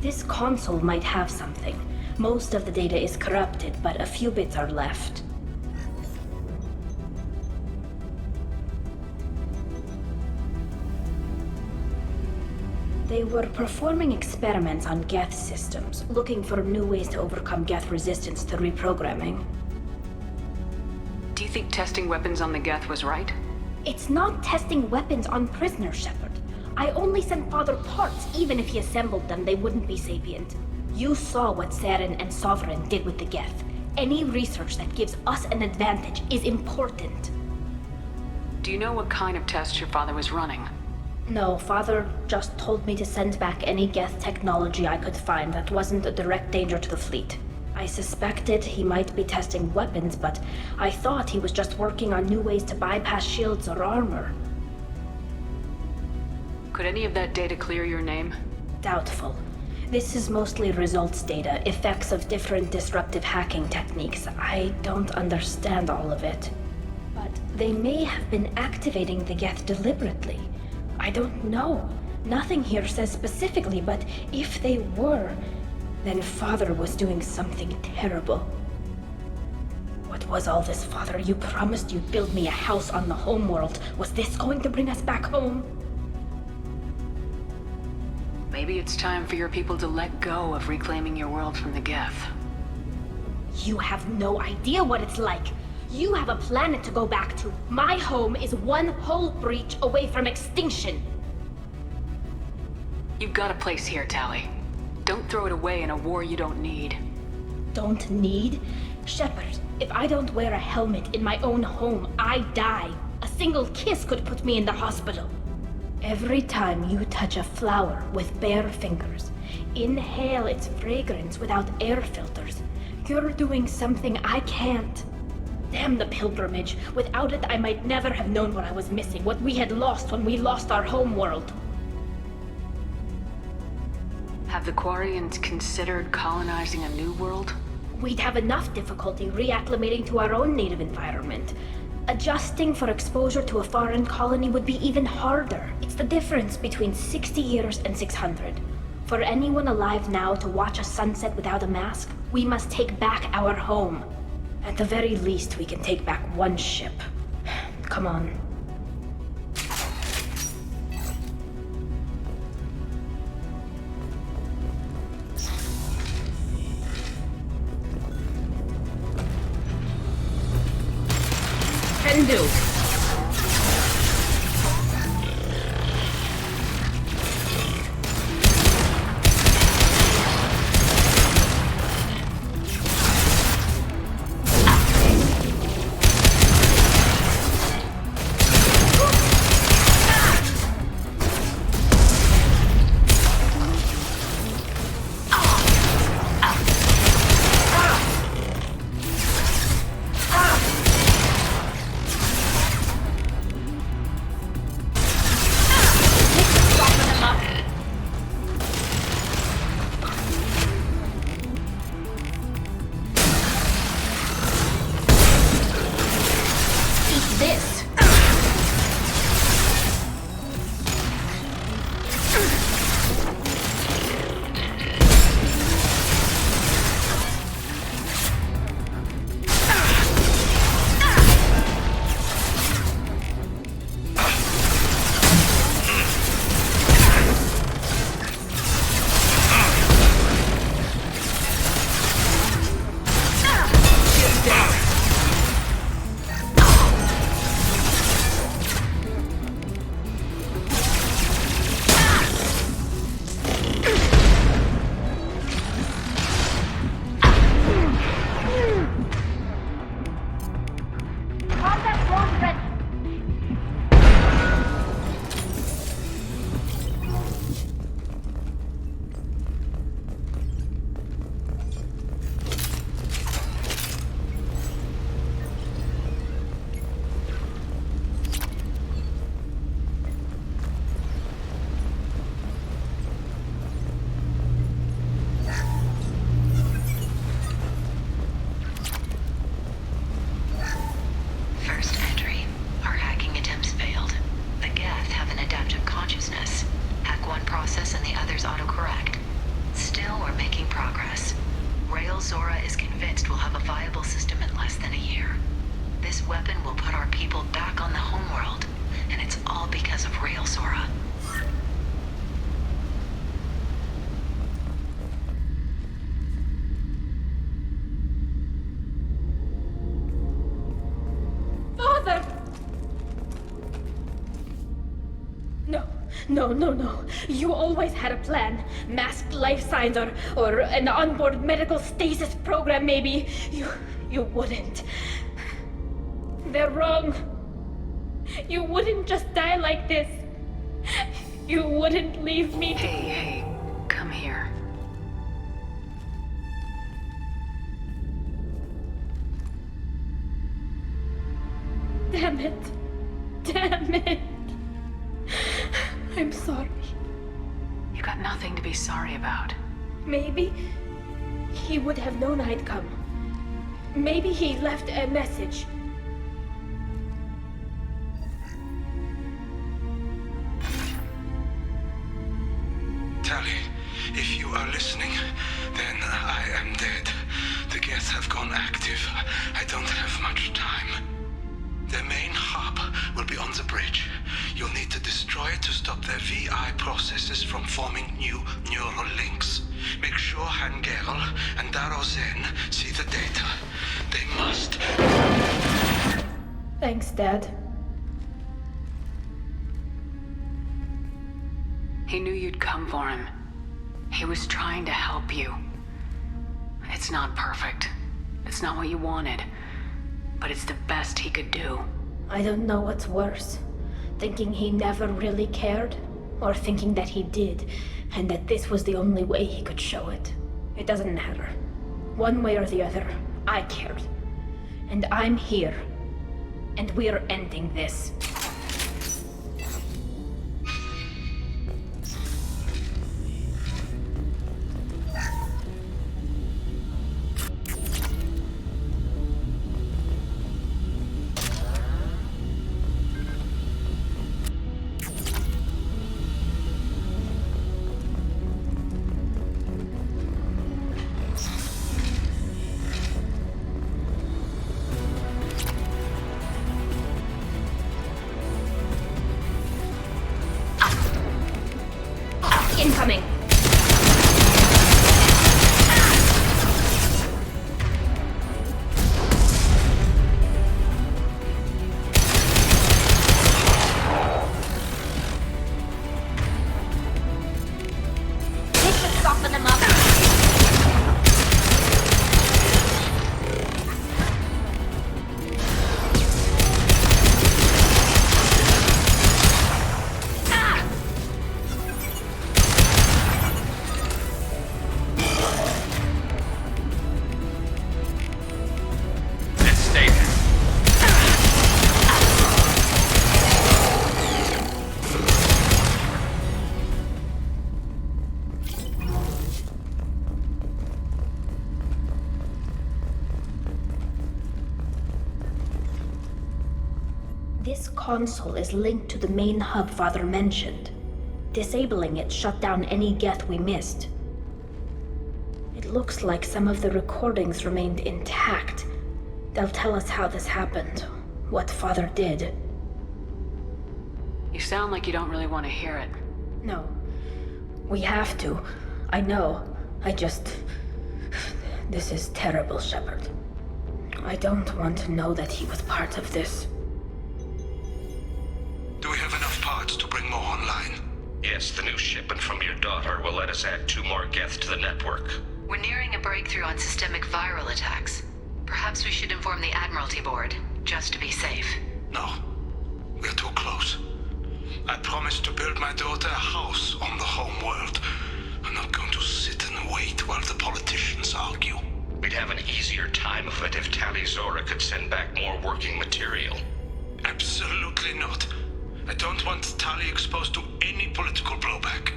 This console might have something. Most of the data is corrupted, but a few bits are left. They were performing experiments on Geth systems, looking for new ways to overcome Geth resistance to reprogramming. Do you think testing weapons on the Geth was right? It's not testing weapons on prisoners, Shepard. I only sent Father parts. Even if he assembled them, they wouldn't be sapient. You saw what Saren and Sovereign did with the Geth. Any research that gives us an advantage is important. Do you know what kind of tests your father was running? No, Father just told me to send back any Geth technology I could find that wasn't a direct danger to the fleet. I suspected he might be testing weapons, but I thought he was just working on new ways to bypass shields or armor. Could any of that data clear your name? Doubtful. This is mostly results data, effects of different disruptive hacking techniques. I don't understand all of it. But they may have been activating the Geth deliberately. I don't know. Nothing here says specifically, but if they were, then Father was doing something terrible. What was all this, Father? You promised you'd build me a house on the homeworld. Was this going to bring us back home? Maybe it's time for your people to let go of reclaiming your world from the Geth. You have no idea what it's like. You have a planet to go back to. My home is one hull breach away from extinction. You've got a place here, Tali. Don't throw it away in a war you don't need. Don't need? Shepard, if I don't wear a helmet in my own home, I die. A single kiss could put me in the hospital. Every time you touch a flower with bare fingers, inhale its fragrance without air filters, you're doing something I can't. Damn the pilgrimage. Without it, I might never have known what I was missing, what we had lost when we lost our homeworld. Have the Quarians considered colonizing a new world? We'd have enough difficulty reacclimating to our own native environment. Adjusting for exposure to a foreign colony would be even harder. It's the difference between 60 years and 600. For anyone alive now to watch a sunset without a mask, we must take back our home. At the very least, we can take back one ship. Come on. Can do. No. No. You always had a plan. Masked life signs or an onboard medical stasis program, maybe. You wouldn't. They're wrong. You wouldn't just die like this. You wouldn't leave me. Hey, come here. Damn it. I'm sorry. You got nothing to be sorry about. Maybe he would have known I'd come. Maybe he left a message. Tali, if you are listening, then I am dead. The Geth have gone active. I don't have much time. The main hub will be on the bridge. You'll need to destroy it to stop their VI processes from forming new neural links. Make sure Hangerel and Darozen see the data. They must. Thanks, Dad. He knew you'd come for him. He was trying to help you. It's not perfect. It's not what you wanted. But it's the best he could do. I don't know what's worse. Thinking he never really cared, or thinking that he did, and that this was the only way he could show it. It doesn't matter. One way or the other, I cared. And I'm here. And we're ending this. Incoming! Soften them up! This console is linked to the main hub Father mentioned. Disabling it shut down any Geth we missed. It looks like some of the recordings remained intact. They'll tell us how this happened, what Father did. You sound like you don't really want to hear it. No. We have to. I know. This is terrible, Shepard. I don't want to know that he was part of this. Do we have enough parts to bring more online? Yes, the new shipment from your daughter will let us add 2 more Geth to the network. We're nearing a breakthrough on systemic viral attacks. Perhaps we should inform the Admiralty Board, just to be safe. No. We're too close. I promised to build my daughter a house on the home world. I'm not going to sit and wait while the politicians argue. We'd have an easier time of it if Tali Zora could send back more working material. Absolutely not. I don't want Tali exposed to any political blowback.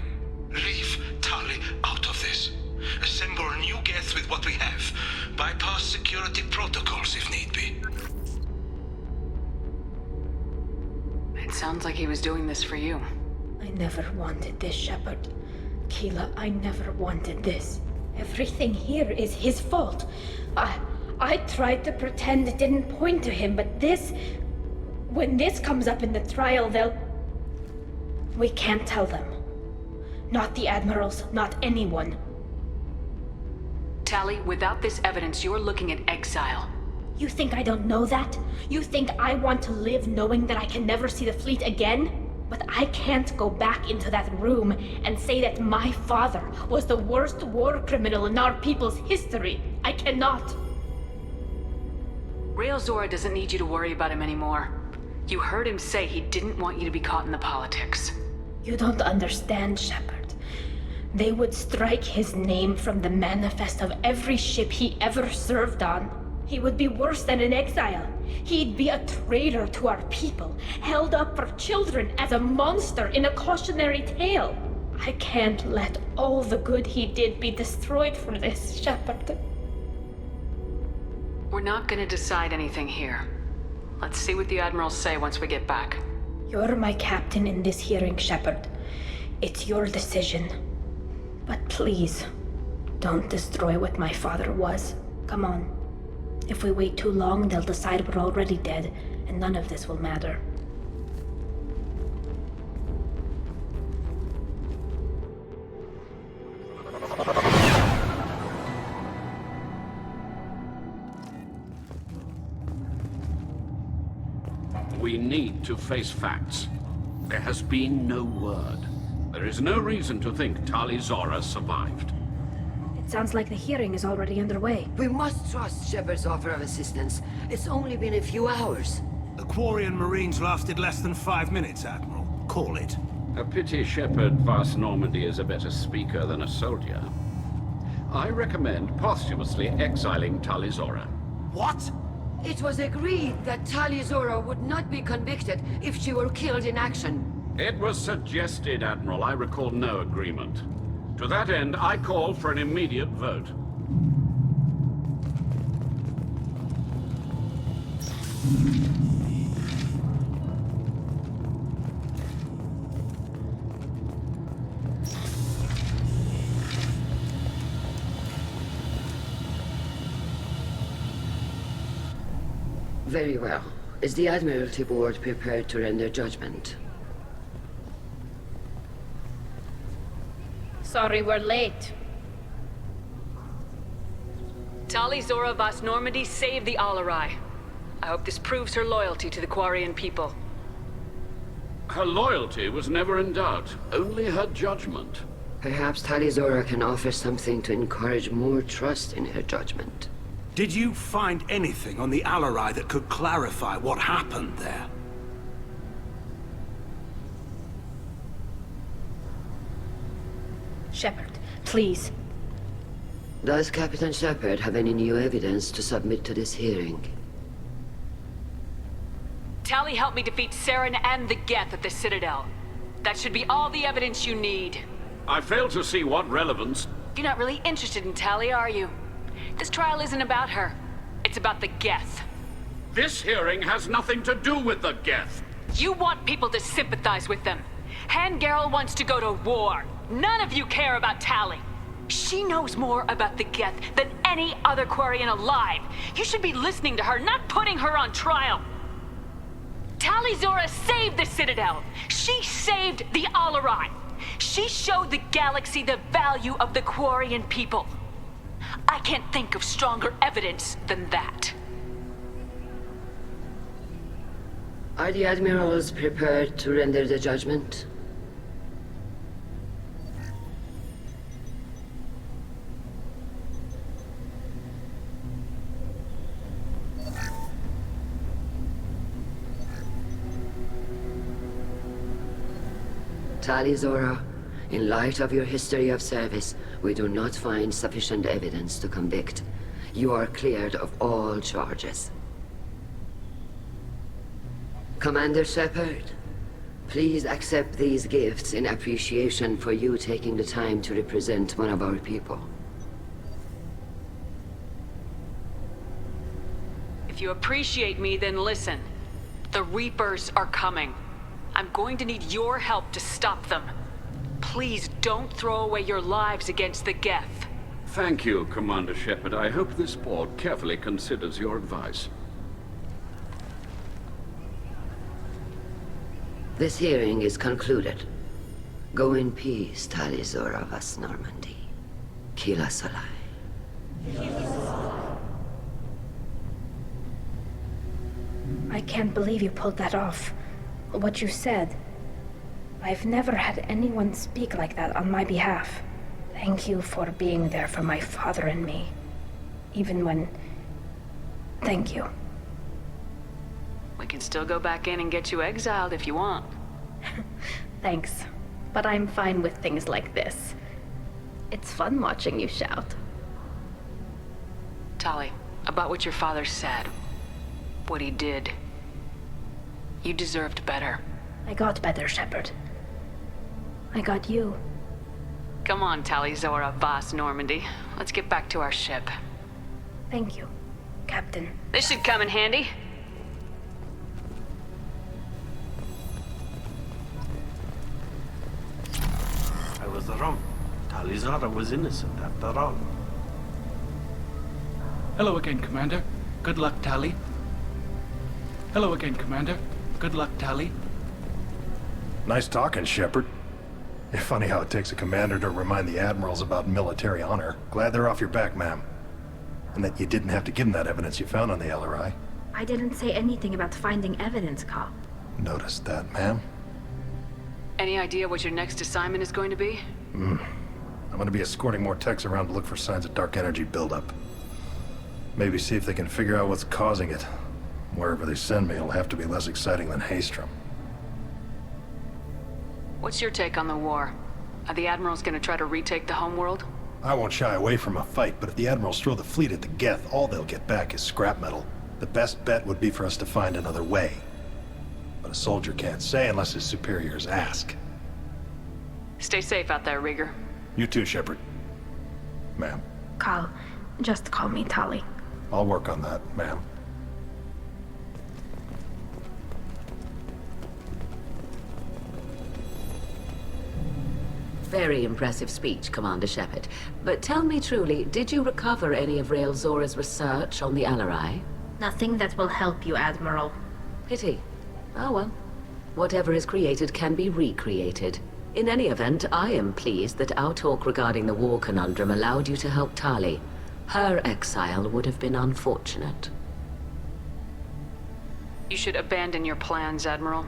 Leave Tali out of this. Assemble new Geth with what we have. Bypass security protocols if need be. It sounds like he was doing this for you. I never wanted this, Shepard. Keela, I never wanted this. Everything here is his fault. I tried to pretend it didn't point to him, but this... When this comes up in the trial, they'll... We can't tell them. Not the admirals, not anyone. Tali, without this evidence, you're looking at exile. You think I don't know that? You think I want to live knowing that I can never see the fleet again? But I can't go back into that room and say that my father was the worst war criminal in our people's history. I cannot. Rael Zora doesn't need you to worry about him anymore. You heard him say he didn't want you to be caught in the politics. You don't understand, Shepard. They would strike his name from the manifest of every ship he ever served on. He would be worse than an exile. He'd be a traitor to our people, held up for children as a monster in a cautionary tale. I can't let all the good he did be destroyed for this, Shepard. We're not gonna decide anything here. Let's see what the Admirals say once we get back. You're my captain in this hearing, Shepard. It's your decision. But please, don't destroy what my father was. Come on. If we wait too long, they'll decide we're already dead, and none of this will matter. We need to face facts. There has been no word. There is no reason to think Tali Zora survived. It sounds like the hearing is already underway. We must trust Shepard's offer of assistance. It's only been a few hours. The Quarian Marines lasted less than 5 minutes, Admiral. Call it. A pity Shepard Vast Normandy is a better speaker than a soldier. I recommend posthumously exiling Tali Zora. What? It was agreed that Tali Zora would not be convicted if she were killed in action. It was suggested, Admiral. I recall no agreement. To that end, I call for an immediate vote. Very well. Is the Admiralty Board prepared to render judgment? Sorry we're late. Tali Zora Vast Normandy saved the Alarai. I hope this proves her loyalty to the Quarian people. Her loyalty was never in doubt, only her judgment. Perhaps Tali Zora can offer something to encourage more trust in her judgment. Did you find anything on the Alarai that could clarify what happened there? Shepard, please. Does Captain Shepard have any new evidence to submit to this hearing? Tali helped me defeat Saren and the Geth at the Citadel. That should be all the evidence you need. I fail to see what relevance... You're not really interested in Tali, are you? This trial isn't about her. It's about the Geth. This hearing has nothing to do with the Geth. You want people to sympathize with them. Han Garel wants to go to war. None of you care about Tali. She knows more about the Geth than any other Quarian alive. You should be listening to her, not putting her on trial. Tali Zora saved the Citadel. She saved the Alarai. She showed the galaxy the value of the Quarian people. I can't think of stronger evidence than that. Are the Admirals prepared to render the judgment? Tali Zora, in light of your history of service, we do not find sufficient evidence to convict. You are cleared of all charges. Commander Shepard, please accept these gifts in appreciation for you taking the time to represent one of our people. If you appreciate me, then listen. The Reapers are coming. I'm going to need your help to stop them. Please don't throw away your lives against the Geth. Thank you, Commander Shepard. I hope this board carefully considers your advice. This hearing is concluded. Go in peace, Tali Zora Vast Normandy. Kila Solai. I can't believe you pulled that off. What you said. I've never had anyone speak like that on my behalf. Thank you for being there for my father and me. Even when... Thank you. We can still go back in and get you exiled if you want. Thanks. But I'm fine with things like this. It's fun watching you shout. Tali, about what your father said. What he did. You deserved better. I got better, Shepard. I got you. Come on, Tali Zora Voss Normandy. Let's get back to our ship. Thank you, Captain. This should come in handy. I was wrong. Tali Zora was innocent after all. Hello again, Commander. Good luck, Tali. Hello again, Commander. Good luck, Tali. Nice talking, Shepard. It's funny how it takes a commander to remind the admirals about military honor. Glad they're off your back, ma'am. And that you didn't have to give them that evidence you found on the LRI. I didn't say anything about finding evidence, Carl. Noticed that, ma'am. Any idea what your next assignment is going to be? I'm gonna be escorting more techs around to look for signs of dark energy buildup. Maybe see if they can figure out what's causing it. Wherever they send me, it'll have to be less exciting than Haystrom. What's your take on the war? Are the admirals gonna try to retake the homeworld? I won't shy away from a fight, but if the admirals throw the fleet at the Geth, all they'll get back is scrap metal. The best bet would be for us to find another way. But a soldier can't say unless his superiors ask. Stay safe out there, Rieger. You too, Shepard. Ma'am. Carl, just call me Tali. I'll work on that, ma'am. Very impressive speech, Commander Shepard. But tell me truly, did you recover any of Rael Zora's research on the LRI? Nothing that will help you, Admiral. Pity. Oh well. Whatever is created can be recreated. In any event, I am pleased that our talk regarding the war conundrum allowed you to help Tali. Her exile would have been unfortunate. You should abandon your plans, Admiral.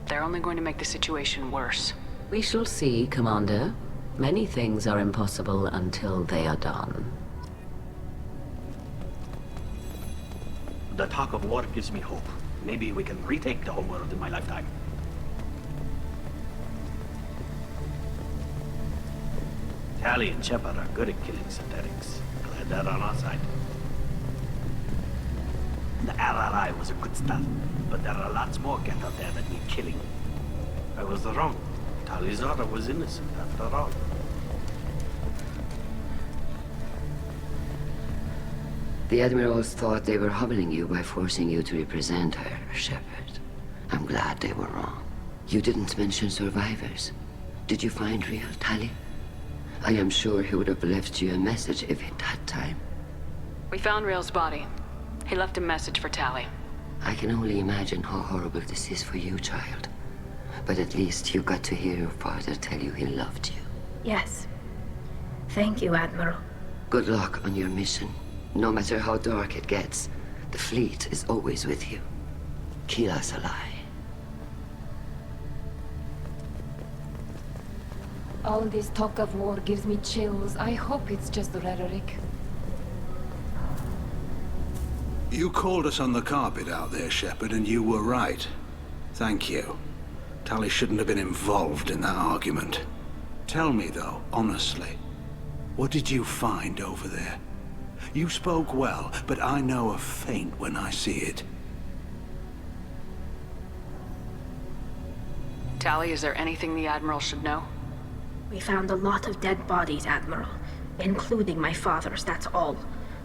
They're only going to make the situation worse. We shall see, Commander. Many things are impossible until they are done. The talk of war gives me hope. Maybe we can retake the homeworld in my lifetime. Tali and Shepard are good at killing synthetics. Glad they're on our side. The LRI was a good start, but there are lots more Geth out there that need killing. I was wrong. Tali Zora was innocent after all. The admirals thought they were humbling you by forcing you to represent her, Shepard. I'm glad they were wrong. You didn't mention survivors. Did you find real Tali? I am sure he would have left you a message if he'd had time. We found Rael's body. He left a message for Tali. I can only imagine how horrible this is for you, child. But at least you got to hear your father tell you he loved you. Yes. Thank you, Admiral. Good luck on your mission. No matter how dark it gets, the fleet is always with you. Keep us alive. All this talk of war gives me chills. I hope it's just rhetoric. You called us on the carpet out there, Shepard, and you were right. Thank you. Tali shouldn't have been involved in that argument. Tell me, though, honestly, what did you find over there? You spoke well, but I know a feint when I see it. Tali, is there anything the Admiral should know? We found a lot of dead bodies, Admiral. Including my father's, that's all.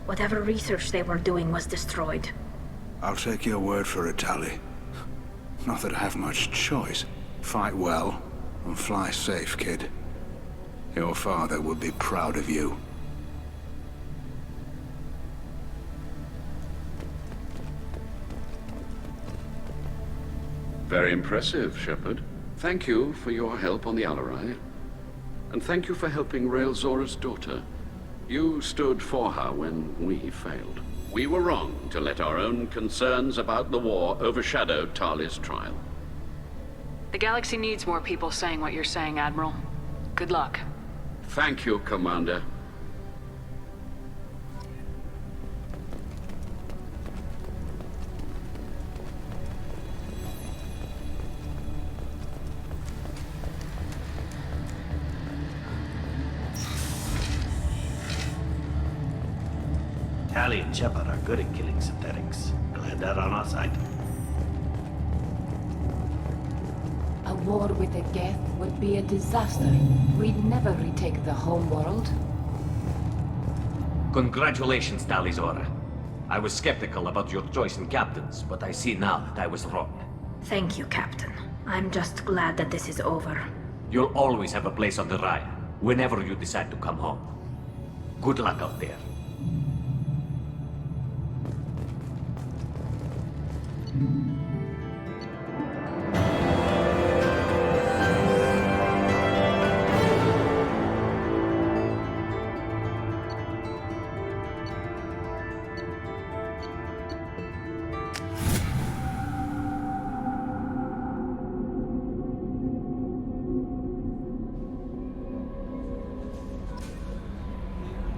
Whatever research they were doing was destroyed. I'll take your word for it, Tali. Not that I have much choice. Fight well, and fly safe, kid. Your father would be proud of you. Very impressive, Shepard. Thank you for your help on the LRI. And thank you for helping Rael Zora's daughter. You stood for her when we failed. We were wrong to let our own concerns about the war overshadow Tali's trial. The galaxy needs more people saying what you're saying, Admiral. Good luck. Thank you, Commander. Tali and Shepard are good at killing synthetics. Glad they're on our side. A war with the Geth would be a disaster. We'd never retake the home world. Congratulations, Tali Zora. I was skeptical about your choice in captains, but I see now that I was wrong. Thank you, Captain. I'm just glad that this is over. You'll always have a place on the Raya, whenever you decide to come home. Good luck out there.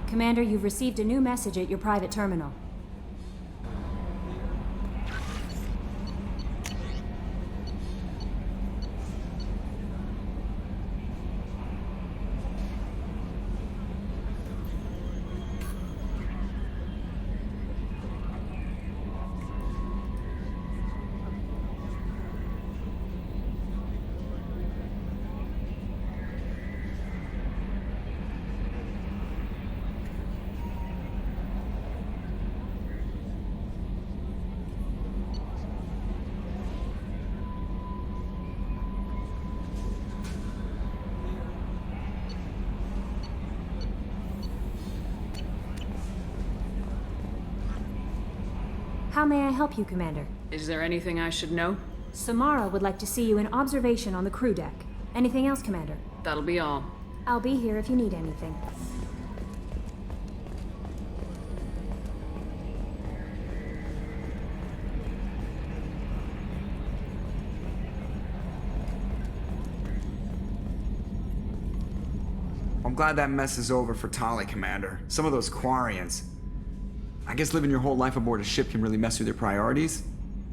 Commander, you've received a new message at your private terminal. How may I help you, Commander? Is there anything I should know? Samara would like to see you in observation on the crew deck. Anything else, Commander? That'll be all. I'll be here if you need anything. I'm glad that mess is over for Tali, Commander. Some of those Quarians. I guess living your whole life aboard a ship can really mess with your priorities.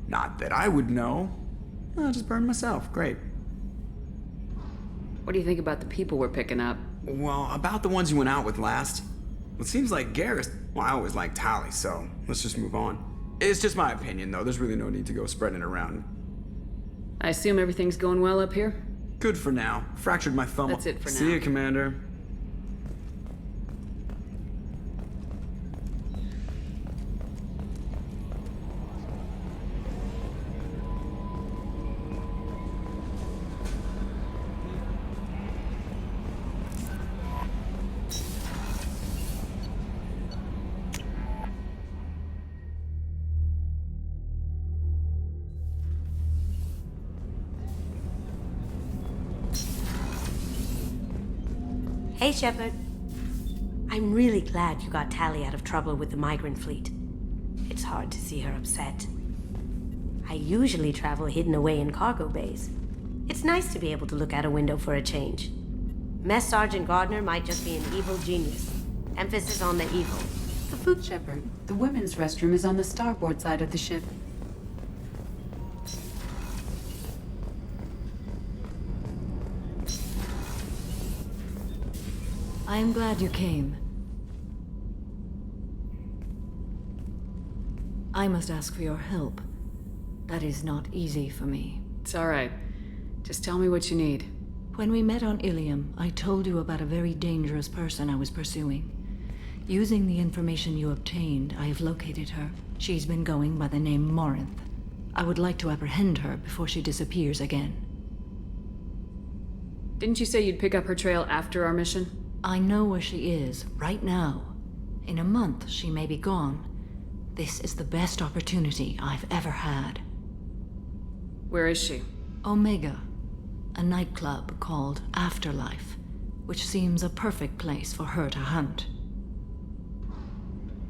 Not that I would know. I'll just burn myself. Great. What do you think about the people we're picking up? Well, about the ones you went out with last. It seems like Garrus... Well, I always liked Tali, so let's just move on. It's just my opinion, though. There's really no need to go spreading it around. I assume everything's going well up here? Good for now. Fractured my thumb. That's it for now. See you, Commander. Hey, Shepard. I'm really glad you got Tali out of trouble with the migrant fleet. It's hard to see her upset. I usually travel hidden away in cargo bays. It's nice to be able to look out a window for a change. Mess Sergeant Gardner might just be an evil genius. Emphasis on the evil. The food, Shepard. The women's restroom is on the starboard side of the ship. I am glad you came. I must ask for your help. That is not easy for me. It's all right. Just tell me what you need. When we met on Ilium, I told you about a very dangerous person I was pursuing. Using the information you obtained, I have located her. She's been going by the name Morinth. I would like to apprehend her before she disappears again. Didn't you say you'd pick up her trail after our mission? I know where she is, right now. In a month, she may be gone. This is the best opportunity I've ever had. Where is she? Omega, a nightclub called Afterlife, which seems a perfect place for her to hunt.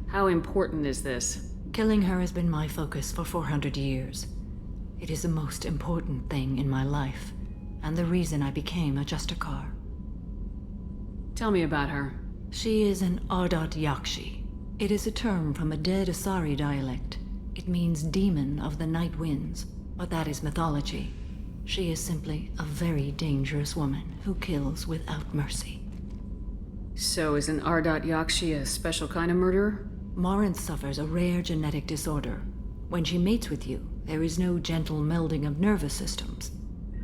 How important is this? Killing her has been my focus for 400 years. It is the most important thing in my life. and the reason I became a Justicar. Tell me about her. She is an Ardat Yakshi. It is a term from a dead Asari dialect. It means demon of the night winds, but that is mythology. She is simply a very dangerous woman who kills without mercy. So is an Ardat Yakshi a special kind of murderer? Morinth suffers a rare genetic disorder. When she mates with you, there is no gentle melding of nervous systems.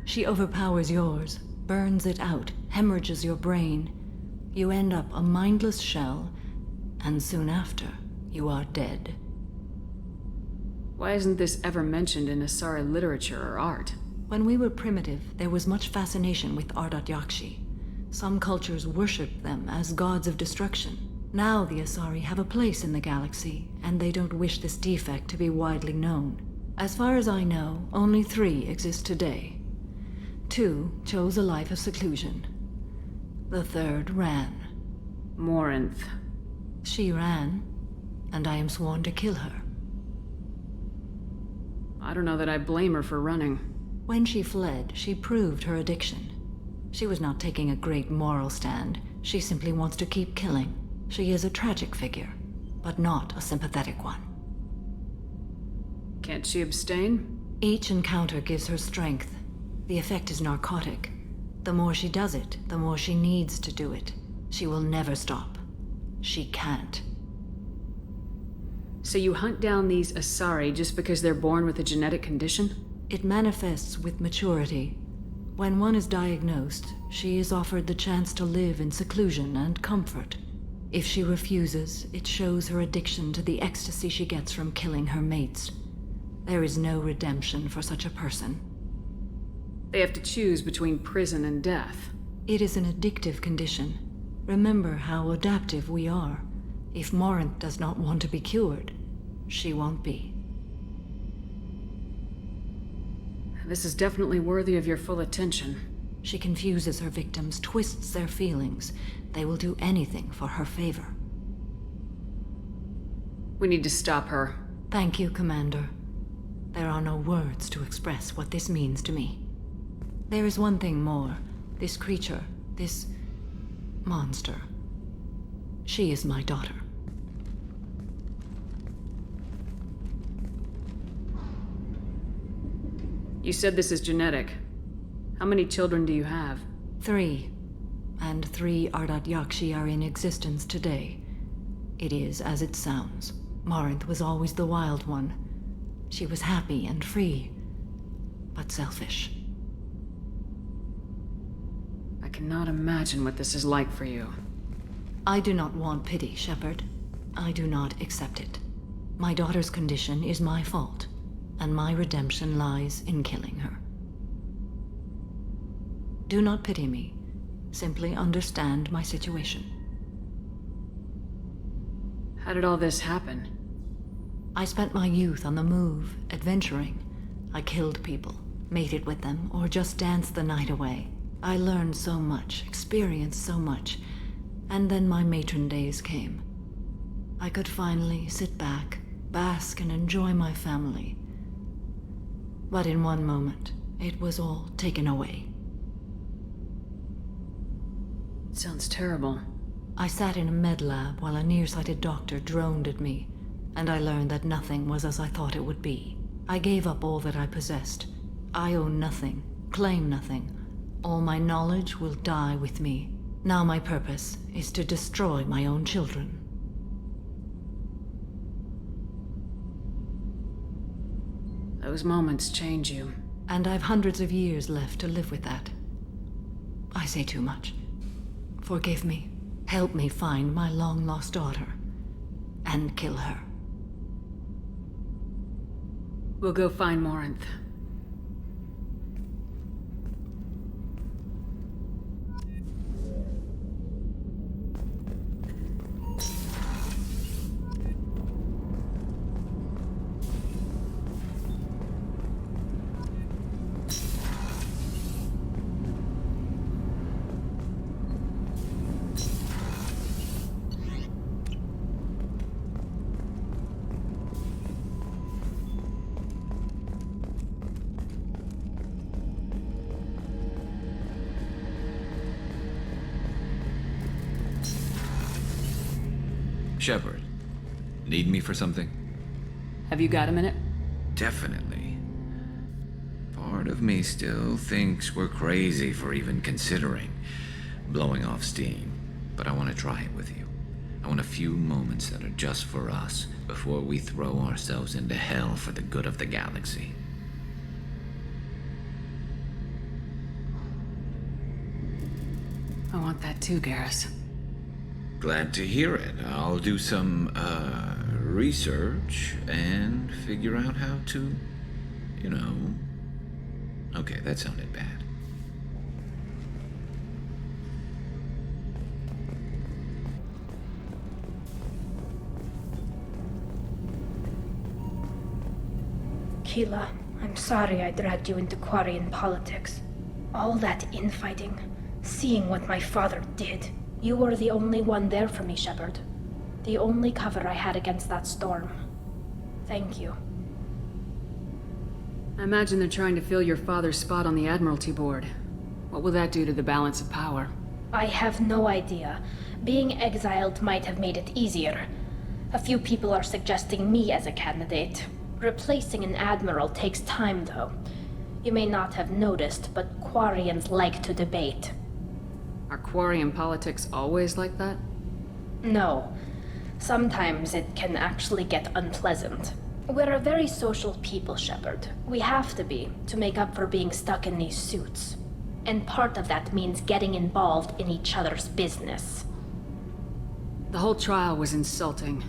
She overpowers yours, burns it out, hemorrhages your brain. You end up a mindless shell, and soon after, you are dead. Why isn't this ever mentioned in Asari literature or art? When we were primitive, there was much fascination with Ardat Yakshi. Some cultures worshipped them as gods of destruction. Now the Asari have a place in the galaxy, and they don't wish this defect to be widely known. As far as I know, only 3 exist today. 2 chose a life of seclusion. The 3rd ran. Morinth. She ran, and I am sworn to kill her. I don't know that I blame her for running. When she fled, she proved her addiction. She was not taking a great moral stand. She simply wants to keep killing. She is a tragic figure, but not a sympathetic one. Can't she abstain? Each encounter gives her strength. The effect is narcotic. The more she does it, the more she needs to do it. She will never stop. She can't. So you hunt down these Asari just because they're born with a genetic condition? It manifests with maturity. When one is diagnosed, she is offered the chance to live in seclusion and comfort. If she refuses, it shows her addiction to the ecstasy she gets from killing her mates. There is no redemption for such a person. They have to choose between prison and death. It is an addictive condition. Remember how adaptive we are. If Morinth does not want to be cured, she won't be. This is definitely worthy of your full attention. She confuses her victims, twists their feelings. They will do anything for her favor. We need to stop her. Thank you, Commander. There are no words to express what this means to me. There is one thing more. This creature, this monster. She is my daughter. You said this is genetic. How many children do you have? 3. And 3 Ardat Yakshi are in existence today. It is as it sounds. Morinth was always the wild one. She was happy and free, but selfish. I cannot imagine what this is like for you. I do not want pity, Shepard. I do not accept it. My daughter's condition is my fault, and my redemption lies in killing her. Do not pity me. Simply understand my situation. How did all this happen? I spent my youth on the move, adventuring. I killed people, mated with them, or just danced the night away. I learned so much, experienced so much, and then my matron days came. I could finally sit back, bask and enjoy my family. But in one moment, it was all taken away. It sounds terrible. I sat in a med lab while a nearsighted doctor droned at me, and I learned that nothing was as I thought it would be. I gave up all that I possessed. I own nothing, claim nothing. All my knowledge will die with me. Now my purpose is to destroy my own children. Those moments change you. And I've hundreds of years left to live with that. I say too much. Forgive me. Help me find my long-lost daughter. And kill her. We'll go find Morinth. Shepard, need me for something? Have you got a minute? Definitely. Part of me still thinks we're crazy for even considering blowing off steam, but I want to try it with you. I want a few moments that are just for us before we throw ourselves into hell for the good of the galaxy. I want that too, Garrus. Glad to hear it. I'll do some, research and figure out how to, you know... Okay, that sounded bad. Keela, I'm sorry I dragged you into Quarian politics. All that infighting, seeing what my father did. You were the only one there for me, Shepard. The only cover I had against that storm. Thank you. I imagine they're trying to fill your father's spot on the Admiralty Board. What will that do to the balance of power? I have no idea. Being exiled might have made it easier. A few people are suggesting me as a candidate. Replacing an admiral takes time, though. You may not have noticed, but Quarians like to debate. Are Quarian politics always like that? No. Sometimes it can actually get unpleasant. We're a very social people, Shepard. We have to be, to make up for being stuck in these suits. And part of that means getting involved in each other's business. The whole trial was insulting.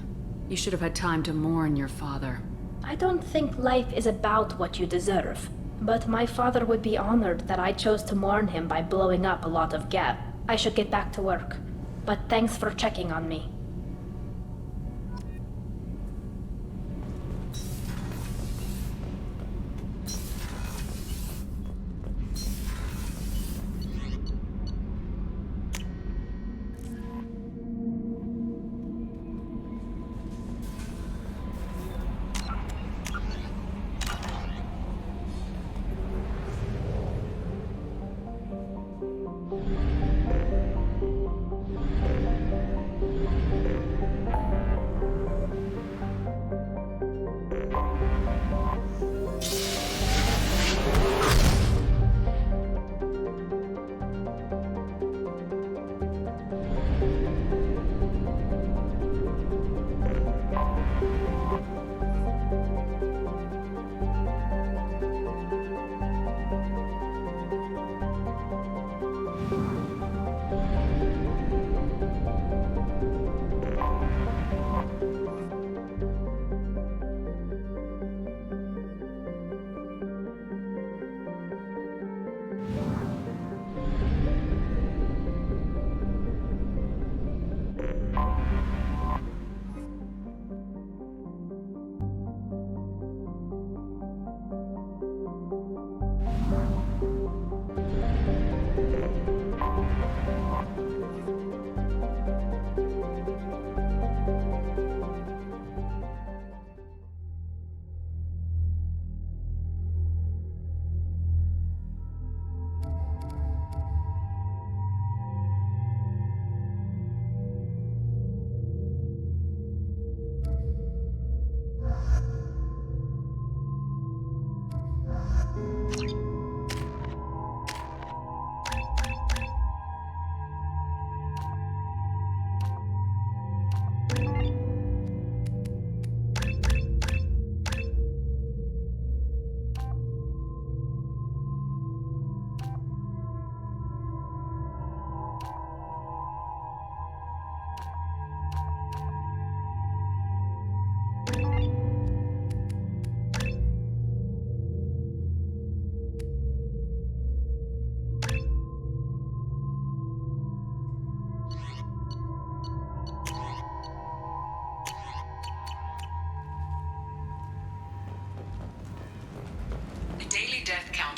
You should have had time to mourn your father. I don't think life is about what you deserve. But my father would be honored that I chose to mourn him by blowing up a lot of Geth. I should get back to work. But thanks for checking on me.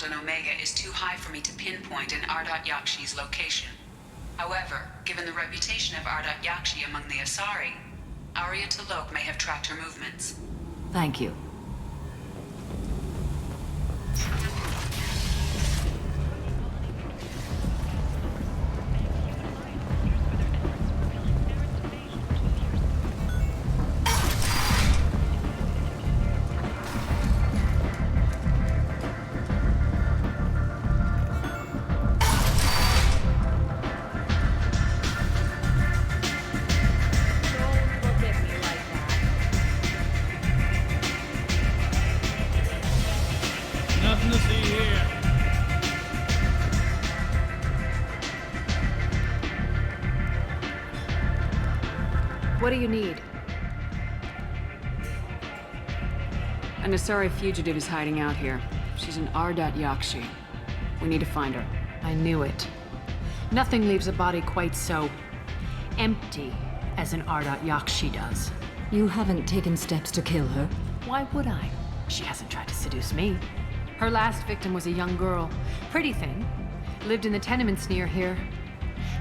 On Omega is too high for me to pinpoint an Ardat Yakshi's location. However, given the reputation of Ardat Yakshi among the Asari, Arya T'Loak may have tracked her movements. Thank you. What do you need? An Asari fugitive is hiding out here. She's an Ardat Yakshi. We need to find her. I knew it. Nothing leaves a body quite so empty as an Ardat Yakshi does. You haven't taken steps to kill her? Why would I? She hasn't tried to seduce me. Her last victim was a young girl. Pretty thing. Lived in the tenements near here.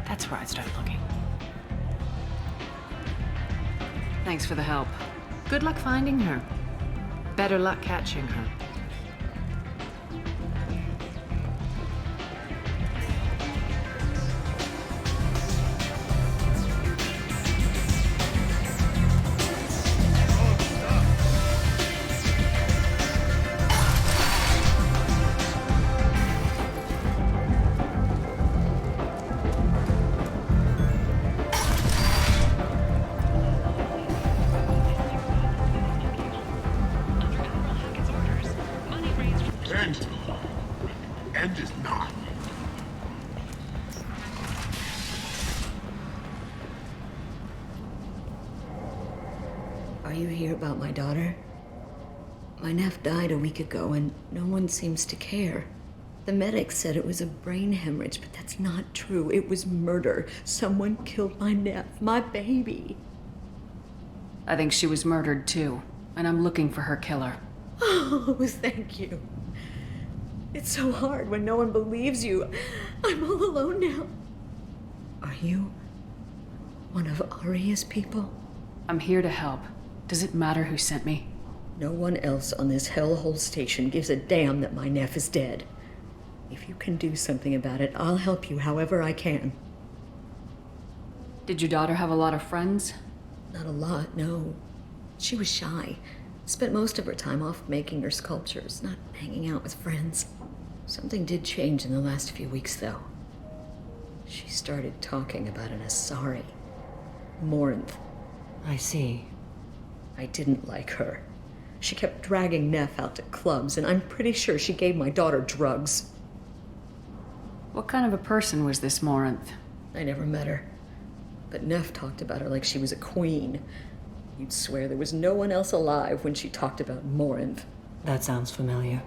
That's where I started looking. Thanks for the help. Good luck finding her. Better luck catching her. End is not. Are you here about my daughter? My nephew died a week ago and no one seems to care. The medics said it was a brain hemorrhage, but that's not true. It was murder. Someone killed my nephew, my baby. I think she was murdered too, and I'm looking for her killer. Oh, thank you. It's so hard when no one believes you. I'm all alone now. Are you one of Aria's people? I'm here to help. Does it matter who sent me? No one else on this hellhole station gives a damn that my nephew is dead. If you can do something about it, I'll help you however I can. Did your daughter have a lot of friends? Not a lot, no. She was shy. Spent most of her time off making her sculptures, not hanging out with friends. Something did change in the last few weeks, though. She started talking about an Asari. Morinth. I see. I didn't like her. She kept dragging Neff out to clubs, and I'm pretty sure she gave my daughter drugs. What kind of a person was this Morinth? I never met her. But Neff talked about her like she was a queen. You'd swear there was no one else alive when she talked about Morinth. That sounds familiar.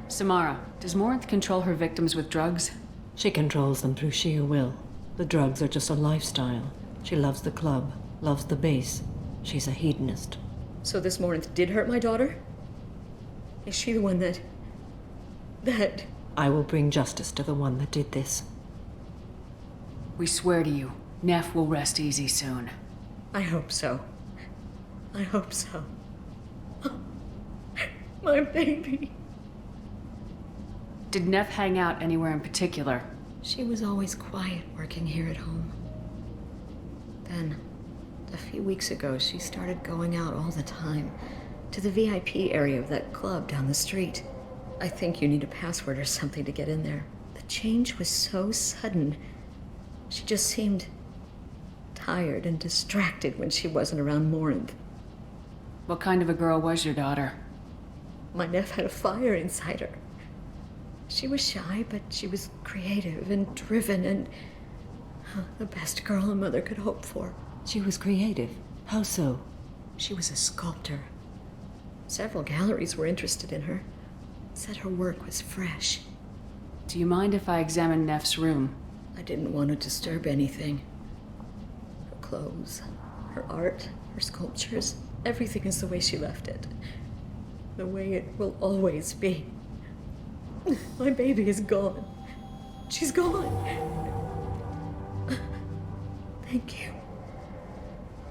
Samara, does Morinth control her victims with drugs? She controls them through sheer will. The drugs are just a lifestyle. She loves the club, loves the base. She's a hedonist. So this Morinth did hurt my daughter? Is she the one that... I will bring justice to the one that did this. We swear to you, Neff will rest easy soon. I hope so. I hope so. My baby. Did Neff hang out anywhere in particular? She was always quiet working here at home. Then, a few weeks ago, she started going out all the time to the VIP area of that club down the street. I think you need a password or something to get in there. The change was so sudden. She just seemed tired and distracted when she wasn't around Morinth. What kind of a girl was your daughter? My nephew had a fire inside her. She was shy, but she was creative and driven and the best girl a mother could hope for. She was creative. How so? She was a sculptor. Several galleries were interested in her. Said her work was fresh. Do you mind if I examine Neff's room? I didn't want to disturb anything. Her clothes, her art, her sculptures, everything is the way she left it. The way it will always be. My baby is gone. She's gone. Thank you.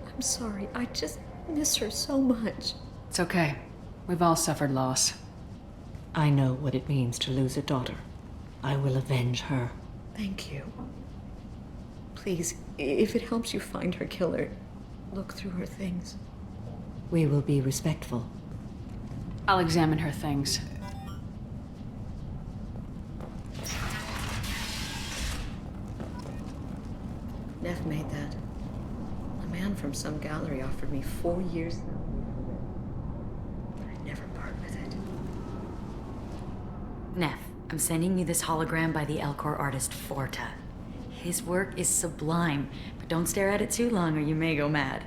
I'm sorry. I just miss her so much. It's okay. We've all suffered loss. I know what it means to lose a daughter. I will avenge her. Thank you. Please, if it helps you find her killer, look through her things. We will be respectful. I'll examine her things. Neff made that. A man from some gallery offered me 4 years. But I'd never part with it. Neff, I'm sending you this hologram by the Elcor artist Forta. His work is sublime, but don't stare at it too long or you may go mad.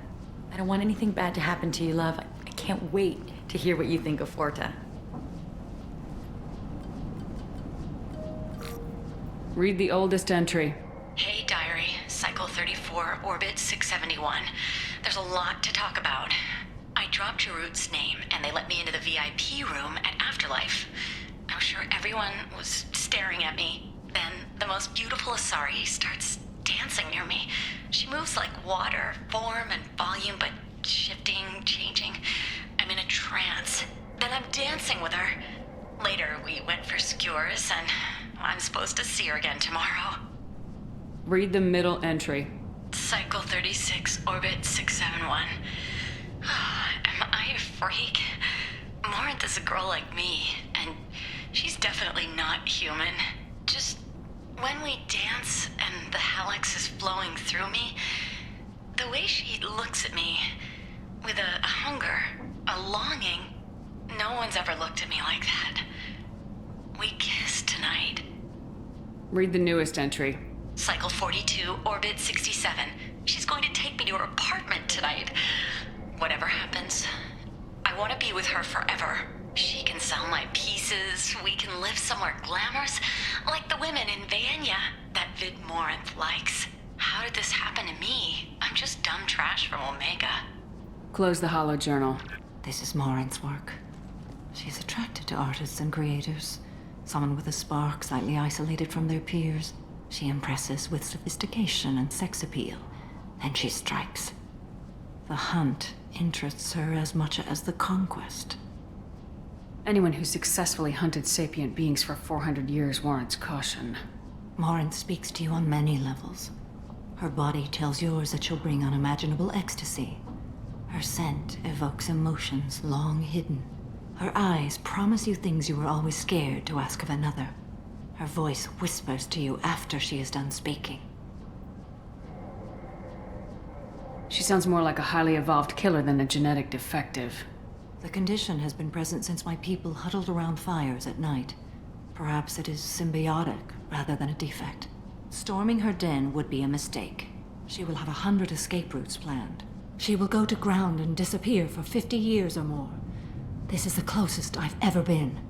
I don't want anything bad to happen to you, love. I can't wait to hear what you think of Forta. Read the oldest entry. Hey, Diary. Cycle 34, Orbit 671. There's a lot to talk about. I dropped Jarut's name, and they let me into the VIP room at Afterlife. I was sure everyone was staring at me. Then, the most beautiful Asari starts dancing near me. She moves like water, form and volume, but shifting, changing. I'm in a trance. Then I'm dancing with her. Later, we went for skewers, and I'm supposed to see her again tomorrow. Read the middle entry. Cycle 36, Orbit 671. Am I a freak? Morinth is a girl like me, and she's definitely not human. Just when we dance and the Hallex is flowing through me, the way she looks at me with a hunger, a longing, no one's ever looked at me like that. We kissed tonight. Read the newest entry. Cycle 42, Orbit 67. She's going to take me to her apartment tonight. Whatever happens, I want to be with her forever. She can sell my pieces. We can live somewhere glamorous, like the women in Vanya that Vid Morinth likes. How did this happen to me? I'm just dumb trash from Omega. Close the hollow journal. This is Morinth's work. She's attracted to artists and creators. Someone with a spark, slightly isolated from their peers. She impresses with sophistication and sex appeal. Then she strikes. The hunt interests her as much as the conquest. Anyone who successfully hunted sapient beings for 400 years warrants caution. Morinth speaks to you on many levels. Her body tells yours that she'll bring unimaginable ecstasy. Her scent evokes emotions long hidden. Her eyes promise you things you were always scared to ask of another. Her voice whispers to you after she is done speaking. She sounds more like a highly evolved killer than a genetic defective. The condition has been present since my people huddled around fires at night. Perhaps it is symbiotic rather than a defect. Storming her den would be a mistake. She will have 100 escape routes planned. She will go to ground and disappear for 50 years or more. This is the closest I've ever been.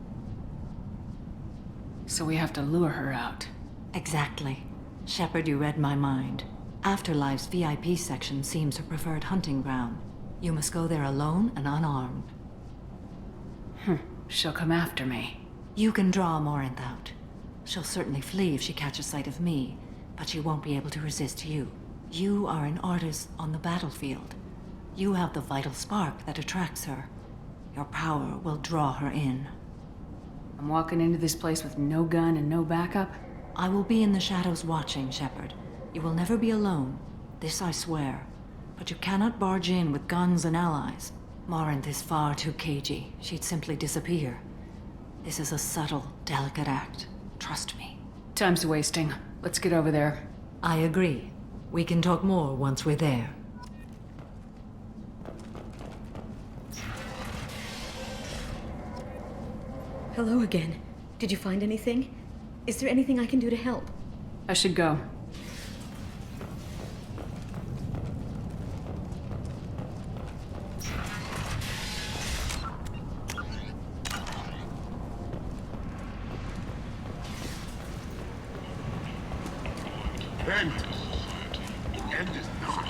So we have to lure her out. Exactly. Shepard, you read my mind. Afterlife's VIP section seems her preferred hunting ground. You must go there alone and unarmed. She'll come after me. You can draw Morinth out. She'll certainly flee if she catches sight of me, but she won't be able to resist you. You are an artist on the battlefield. You have the vital spark that attracts her. Your power will draw her in. I'm walking into this place with no gun and no backup? I will be in the shadows watching, Shepard. You will never be alone. This I swear. But you cannot barge in with guns and allies. Morinth is far too cagey. She'd simply disappear. This is a subtle, delicate act. Trust me. Time's wasting. Let's get over there. I agree. We can talk more once we're there. Hello again. Did you find anything? Is there anything I can do to help? I should go. End. End is not.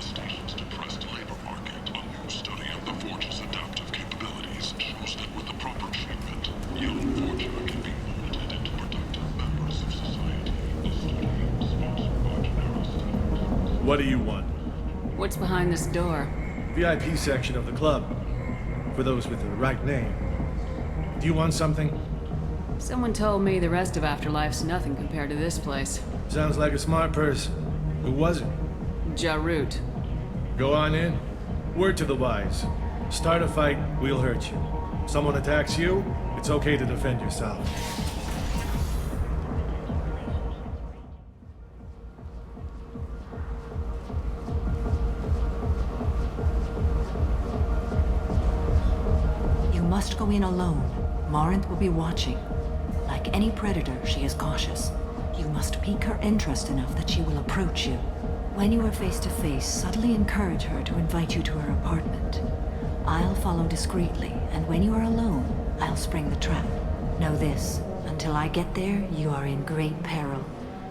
Depressed labor market. A new study of the Forge's adaptive capabilities shows that with the proper treatment, young Forger can be molded into productive members of society. What do you want? What's behind this door? VIP section of the club. For those with the right name. Do you want something? Someone told me the rest of Afterlife's nothing compared to this place. Sounds like a smart person. Who was it? Jarut. Go on in. Word to the wise. Start a fight, we'll hurt you. Someone attacks you, it's okay to defend yourself. You must go in alone. Morinth will be watching. Like any predator, she is cautious. You must pique her interest enough that she will approach you. When you are face to face, subtly encourage her to invite you to her apartment. I'll follow discreetly, and when you are alone, I'll spring the trap. Know this, until I get there, you are in great peril.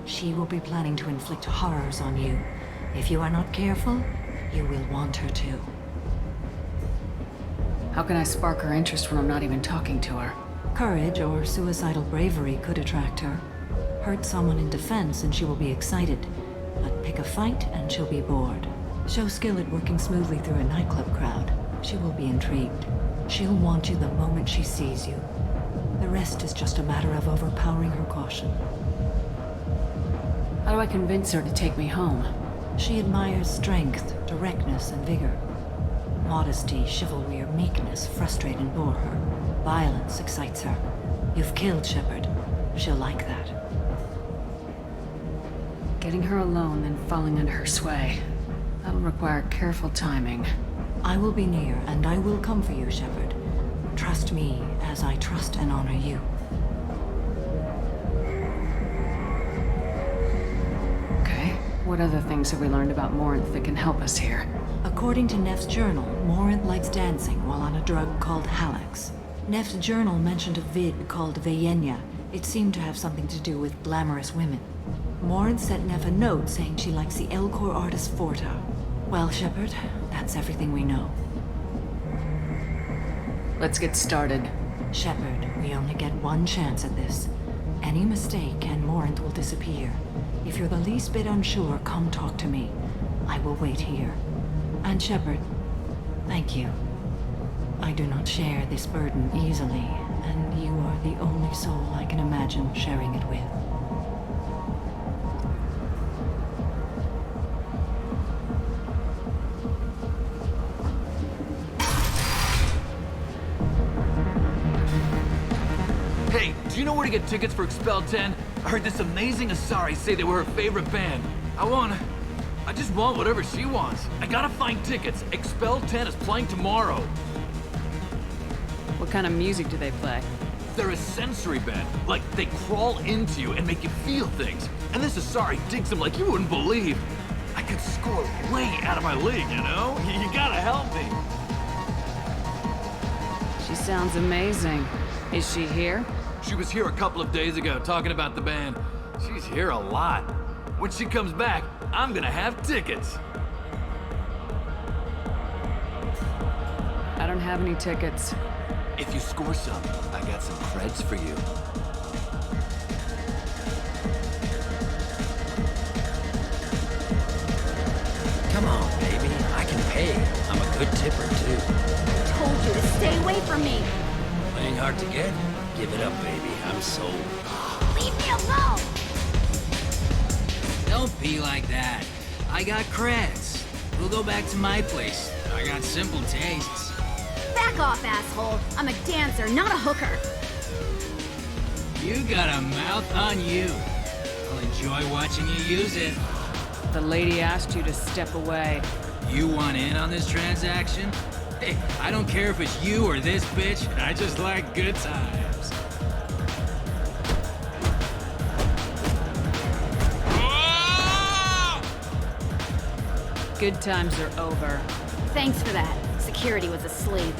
She will be planning to inflict horrors on you. If you are not careful, you will want her to. How can I spark her interest when I'm not even talking to her? Courage or suicidal bravery could attract her. Hurt someone in defense and she will be excited. But pick a fight and she'll be bored. Show skill at working smoothly through a nightclub crowd. She will be intrigued. She'll want you the moment she sees you. The rest is just a matter of overpowering her caution. How do I convince her to take me home? She admires strength, directness, and vigor. Modesty, chivalry, or meekness frustrate and bore her. Violence excites her. You've killed Shepard. She'll like that. Getting her alone, then falling under her sway. That'll require careful timing. I will be near, and I will come for you, Shepard. Trust me as I trust and honor you. Okay. What other things have we learned about Morinth that can help us here? According to Neff's journal, Morinth likes dancing while on a drug called Halax. Neff's journal mentioned a vid called Vayenya. It seemed to have something to do with glamorous women. Morinth sent Neff a note saying she likes the Elcor artist Forta. Well, Shepard, that's everything we know. Let's get started. Shepard, we only get one chance at this. Any mistake and Morinth will disappear. If you're the least bit unsure, come talk to me. I will wait here. And Shepard, thank you. I do not share this burden easily, and you are the only soul I can imagine sharing it with. Hey, do you know where to get tickets for Expel 10? I heard this amazing Asari say they were her favorite band. I just want whatever she wants. I gotta find tickets. Expel 10 is playing tomorrow. What kind of music do they play? They're a sensory band. Like, they crawl into you and make you feel things. And this Asari digs them like you wouldn't believe. I could score way out of my league, you know? You gotta help me. She sounds amazing. Is she here? She was here a couple of days ago talking about the band. She's here a lot. When she comes back, I'm gonna have tickets. I don't have any tickets. If you score some, I got some creds for you. Come on, baby. I can pay. I'm a good tipper, too. I told you to stay away from me. Playing hard to get? Give it up, baby. I'm sold. Leave me alone! Don't be like that. I got creds. We'll go back to my place. I got simple tastes. Back off, asshole. I'm a dancer, not a hooker. You got a mouth on you. I'll enjoy watching you use it. The lady asked you to step away. You want in on this transaction? Hey, I don't care if it's you or this bitch. I just like good times. Good times are over. Thanks for that. Security was asleep.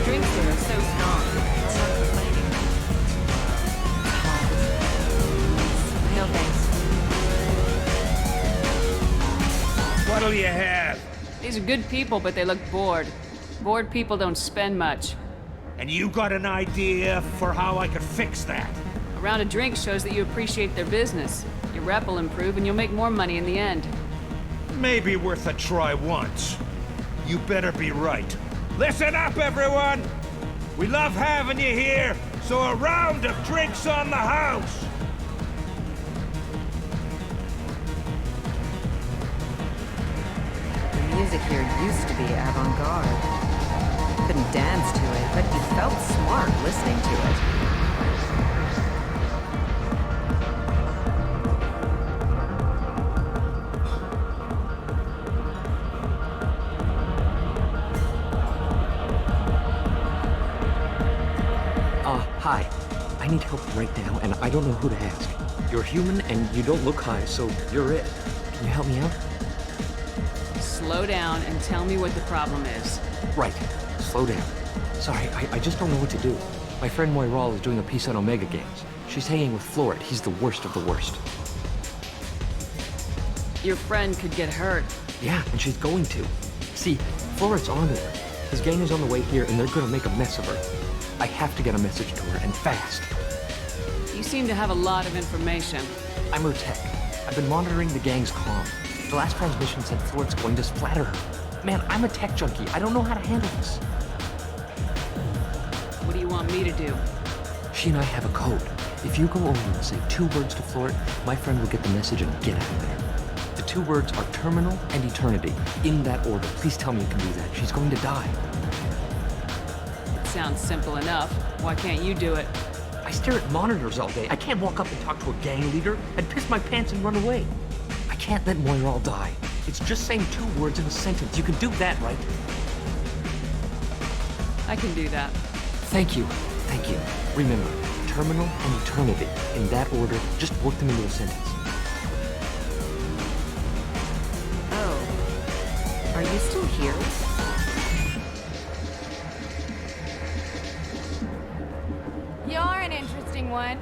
Drinks here are so strong. I'm not complaining. No thanks. What'll you have? These are good people, but they look bored. Bored people don't spend much. And you got an idea for how I could fix that? A round of drinks shows that you appreciate their business. Your rep will improve and you'll make more money in the end. Maybe worth a try once. You better be right. Listen up, everyone! We love having you here, so a round of drinks on the house! The music here used to be avant-garde. Couldn't dance to it, but you felt smart listening to it. need help right now, and I don't know who to ask. You're human, and you don't look high, so you're it. Can you help me out? Slow down and tell me what the problem is. Right. Slow down. Sorry, I just don't know what to do. My friend Moiral is doing a piece on Omega Games. She's hanging with Florid. He's the worst of the worst. Your friend could get hurt. Yeah, and she's going to. See, Florid's onto her. His gang is on the way here, and they're gonna make a mess of her. I have to get a message to her, and fast. You seem to have a lot of information. I'm her tech. I've been monitoring the gang's comm. The last transmission said Florid's going to splatter her. Man, I'm a tech junkie. I don't know how to handle this. What do you want me to do? She and I have a code. If you go over and say 2 words to Florid, my friend will get the message and get out of there. The 2 words are terminal and eternity. In that order. Please tell me you can do that. She's going to die. It sounds simple enough. Why can't you do it? I stare at monitors all day. I can't walk up and talk to a gang leader. I'd piss my pants and run away. I can't let Moiral die. It's just saying 2 words in a sentence. You can do that, right? I can do that. Thank you. Thank you. Remember, terminal and eternity. In that order, just work them into a sentence. Oh. Are you still here? You're an interesting one.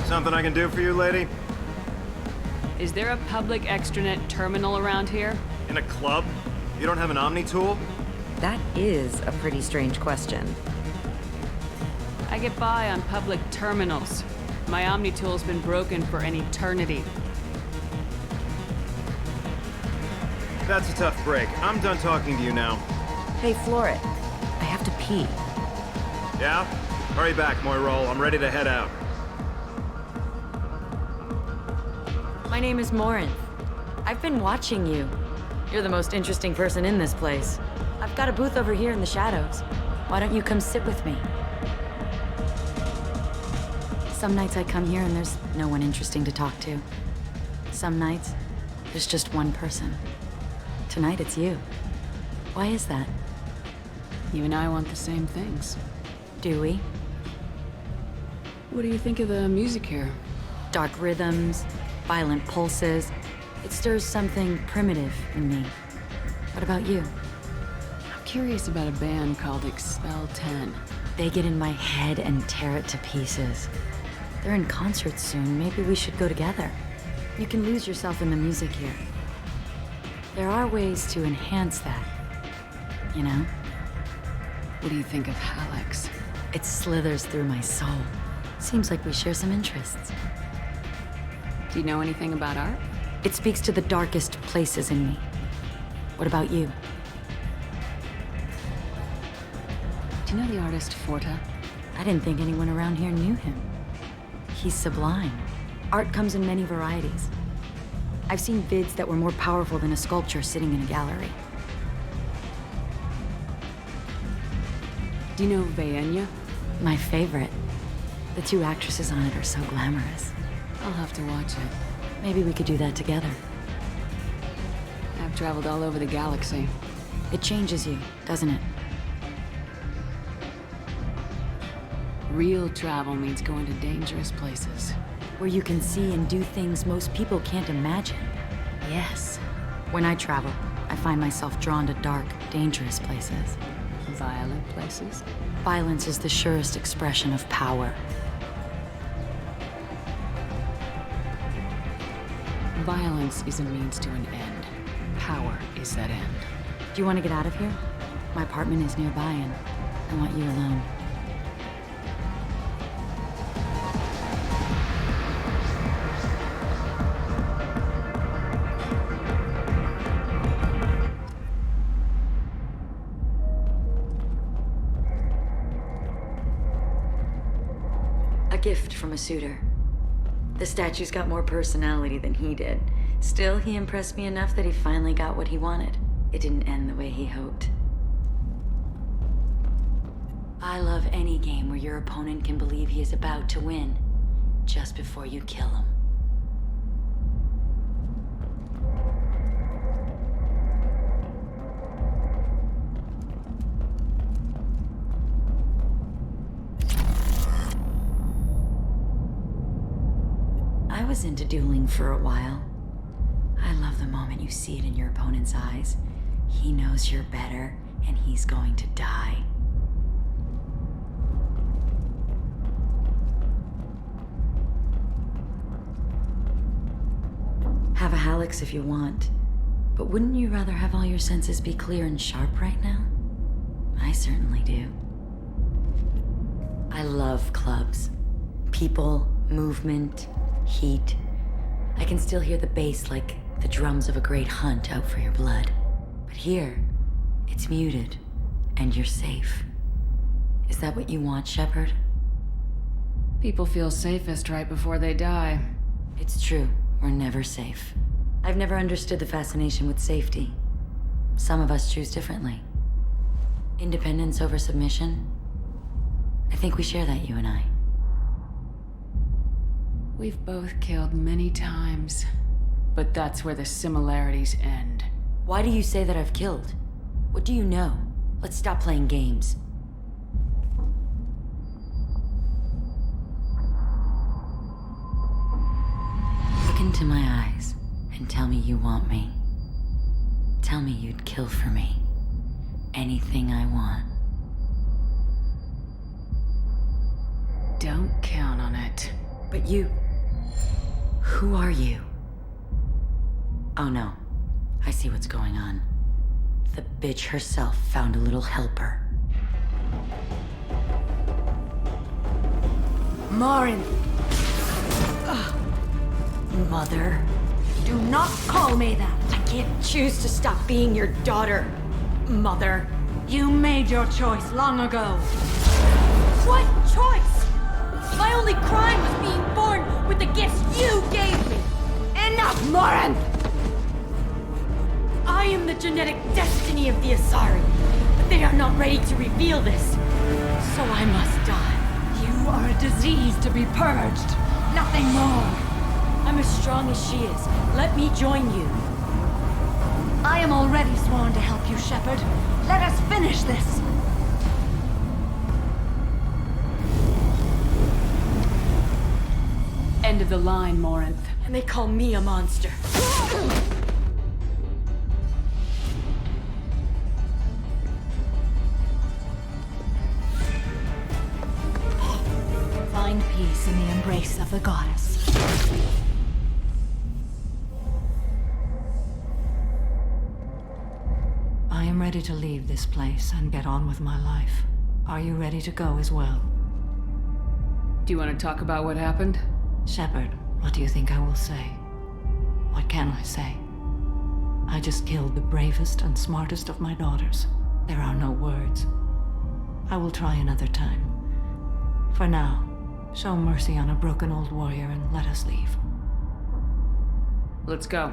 Something I can do for you, lady? Is there a public extranet terminal around here? In a club? You don't have an Omni tool? That is a pretty strange question. I get by on public terminals. My Omni tool's been broken for an eternity. That's a tough break. I'm done talking to you now. Hey, Florid. I have to pee. Yeah? Hurry back, Moiral. I'm ready to head out. My name is Morinth. I've been watching you. You're the most interesting person in this place. I've got a booth over here in the shadows. Why don't you come sit with me? Some nights I come here and there's no one interesting to talk to. Some nights, there's just one person. Tonight it's you. Why is that? You and I want the same things. Do we? What do you think of the music here? Dark rhythms, violent pulses. It stirs something primitive in me. What about you? I'm curious about a band called Expel 10. They get in my head and tear it to pieces. They're in concert soon. Maybe we should go together. You can lose yourself in the music here. There are ways to enhance that. You know? What do you think of Hallex? It slithers through my soul. Seems like we share some interests. Do you know anything about art? It speaks to the darkest places in me. What about you? Do you know the artist Forta? I didn't think anyone around here knew him. He's sublime. Art comes in many varieties. I've seen vids that were more powerful than a sculpture sitting in a gallery. Do you know Vaenya? My favorite. The 2 actresses on it are so glamorous. I'll have to watch it. Maybe we could do that together. I've traveled all over the galaxy. It changes you, doesn't it? Real travel means going to dangerous places. Where you can see and do things most people can't imagine. Yes. When I travel, I find myself drawn to dark, dangerous places. Violent places? Violence is the surest expression of power. Violence is a means to an end. Power is that end. Do you want to get out of here? My apartment is nearby and I want you alone. A gift from a suitor. The statue's got more personality than he did. Still, he impressed me enough that he finally got what he wanted. It didn't end the way he hoped. I love any game where your opponent can believe he is about to win, just before you kill him. was into dueling for a while. I love the moment you see it in your opponent's eyes. He knows you're better, and he's going to die. Have a Hallex if you want, but wouldn't you rather have all your senses be clear and sharp right now? I certainly do. I love clubs. People, movement, heat. I can still hear the bass like the drums of a great hunt out for your blood. But here, it's muted, and you're safe. Is that what you want, Shepard? People feel safest right before they die. It's true. We're never safe. I've never understood the fascination with safety. Some of us choose differently. Independence over submission? I think we share that, you and I. We've both killed many times, but that's where the similarities end. Why do you say that I've killed? What do you know? Let's stop playing games. Look into my eyes and tell me you want me. Tell me you'd kill for me. Anything I want. Don't count on it. But you... Who are you? Oh no. I see what's going on. The bitch herself found a little helper. Morin! Mother. Do not call me that! I can't choose to stop being your daughter, Mother. You made your choice long ago. What choice? My only crime was being born with the gifts you gave me. Enough, Morin! I am the genetic destiny of the Asari, but they are not ready to reveal this. So I must die. You are a disease to be purged. Nothing more. I'm as strong as she is. Let me join you. I am already sworn to help you, Shepard. Let us finish this. End of the line, Morinth. And they call me a monster. Find peace in the embrace of the goddess. I am ready to leave this place and get on with my life. Are you ready to go as well? Do you want to talk about what happened? Shepard, what do you think I will say? What can I say? I just killed the bravest and smartest of my daughters. There are no words. I will try another time. For now, show mercy on a broken old warrior and let us leave. Let's go.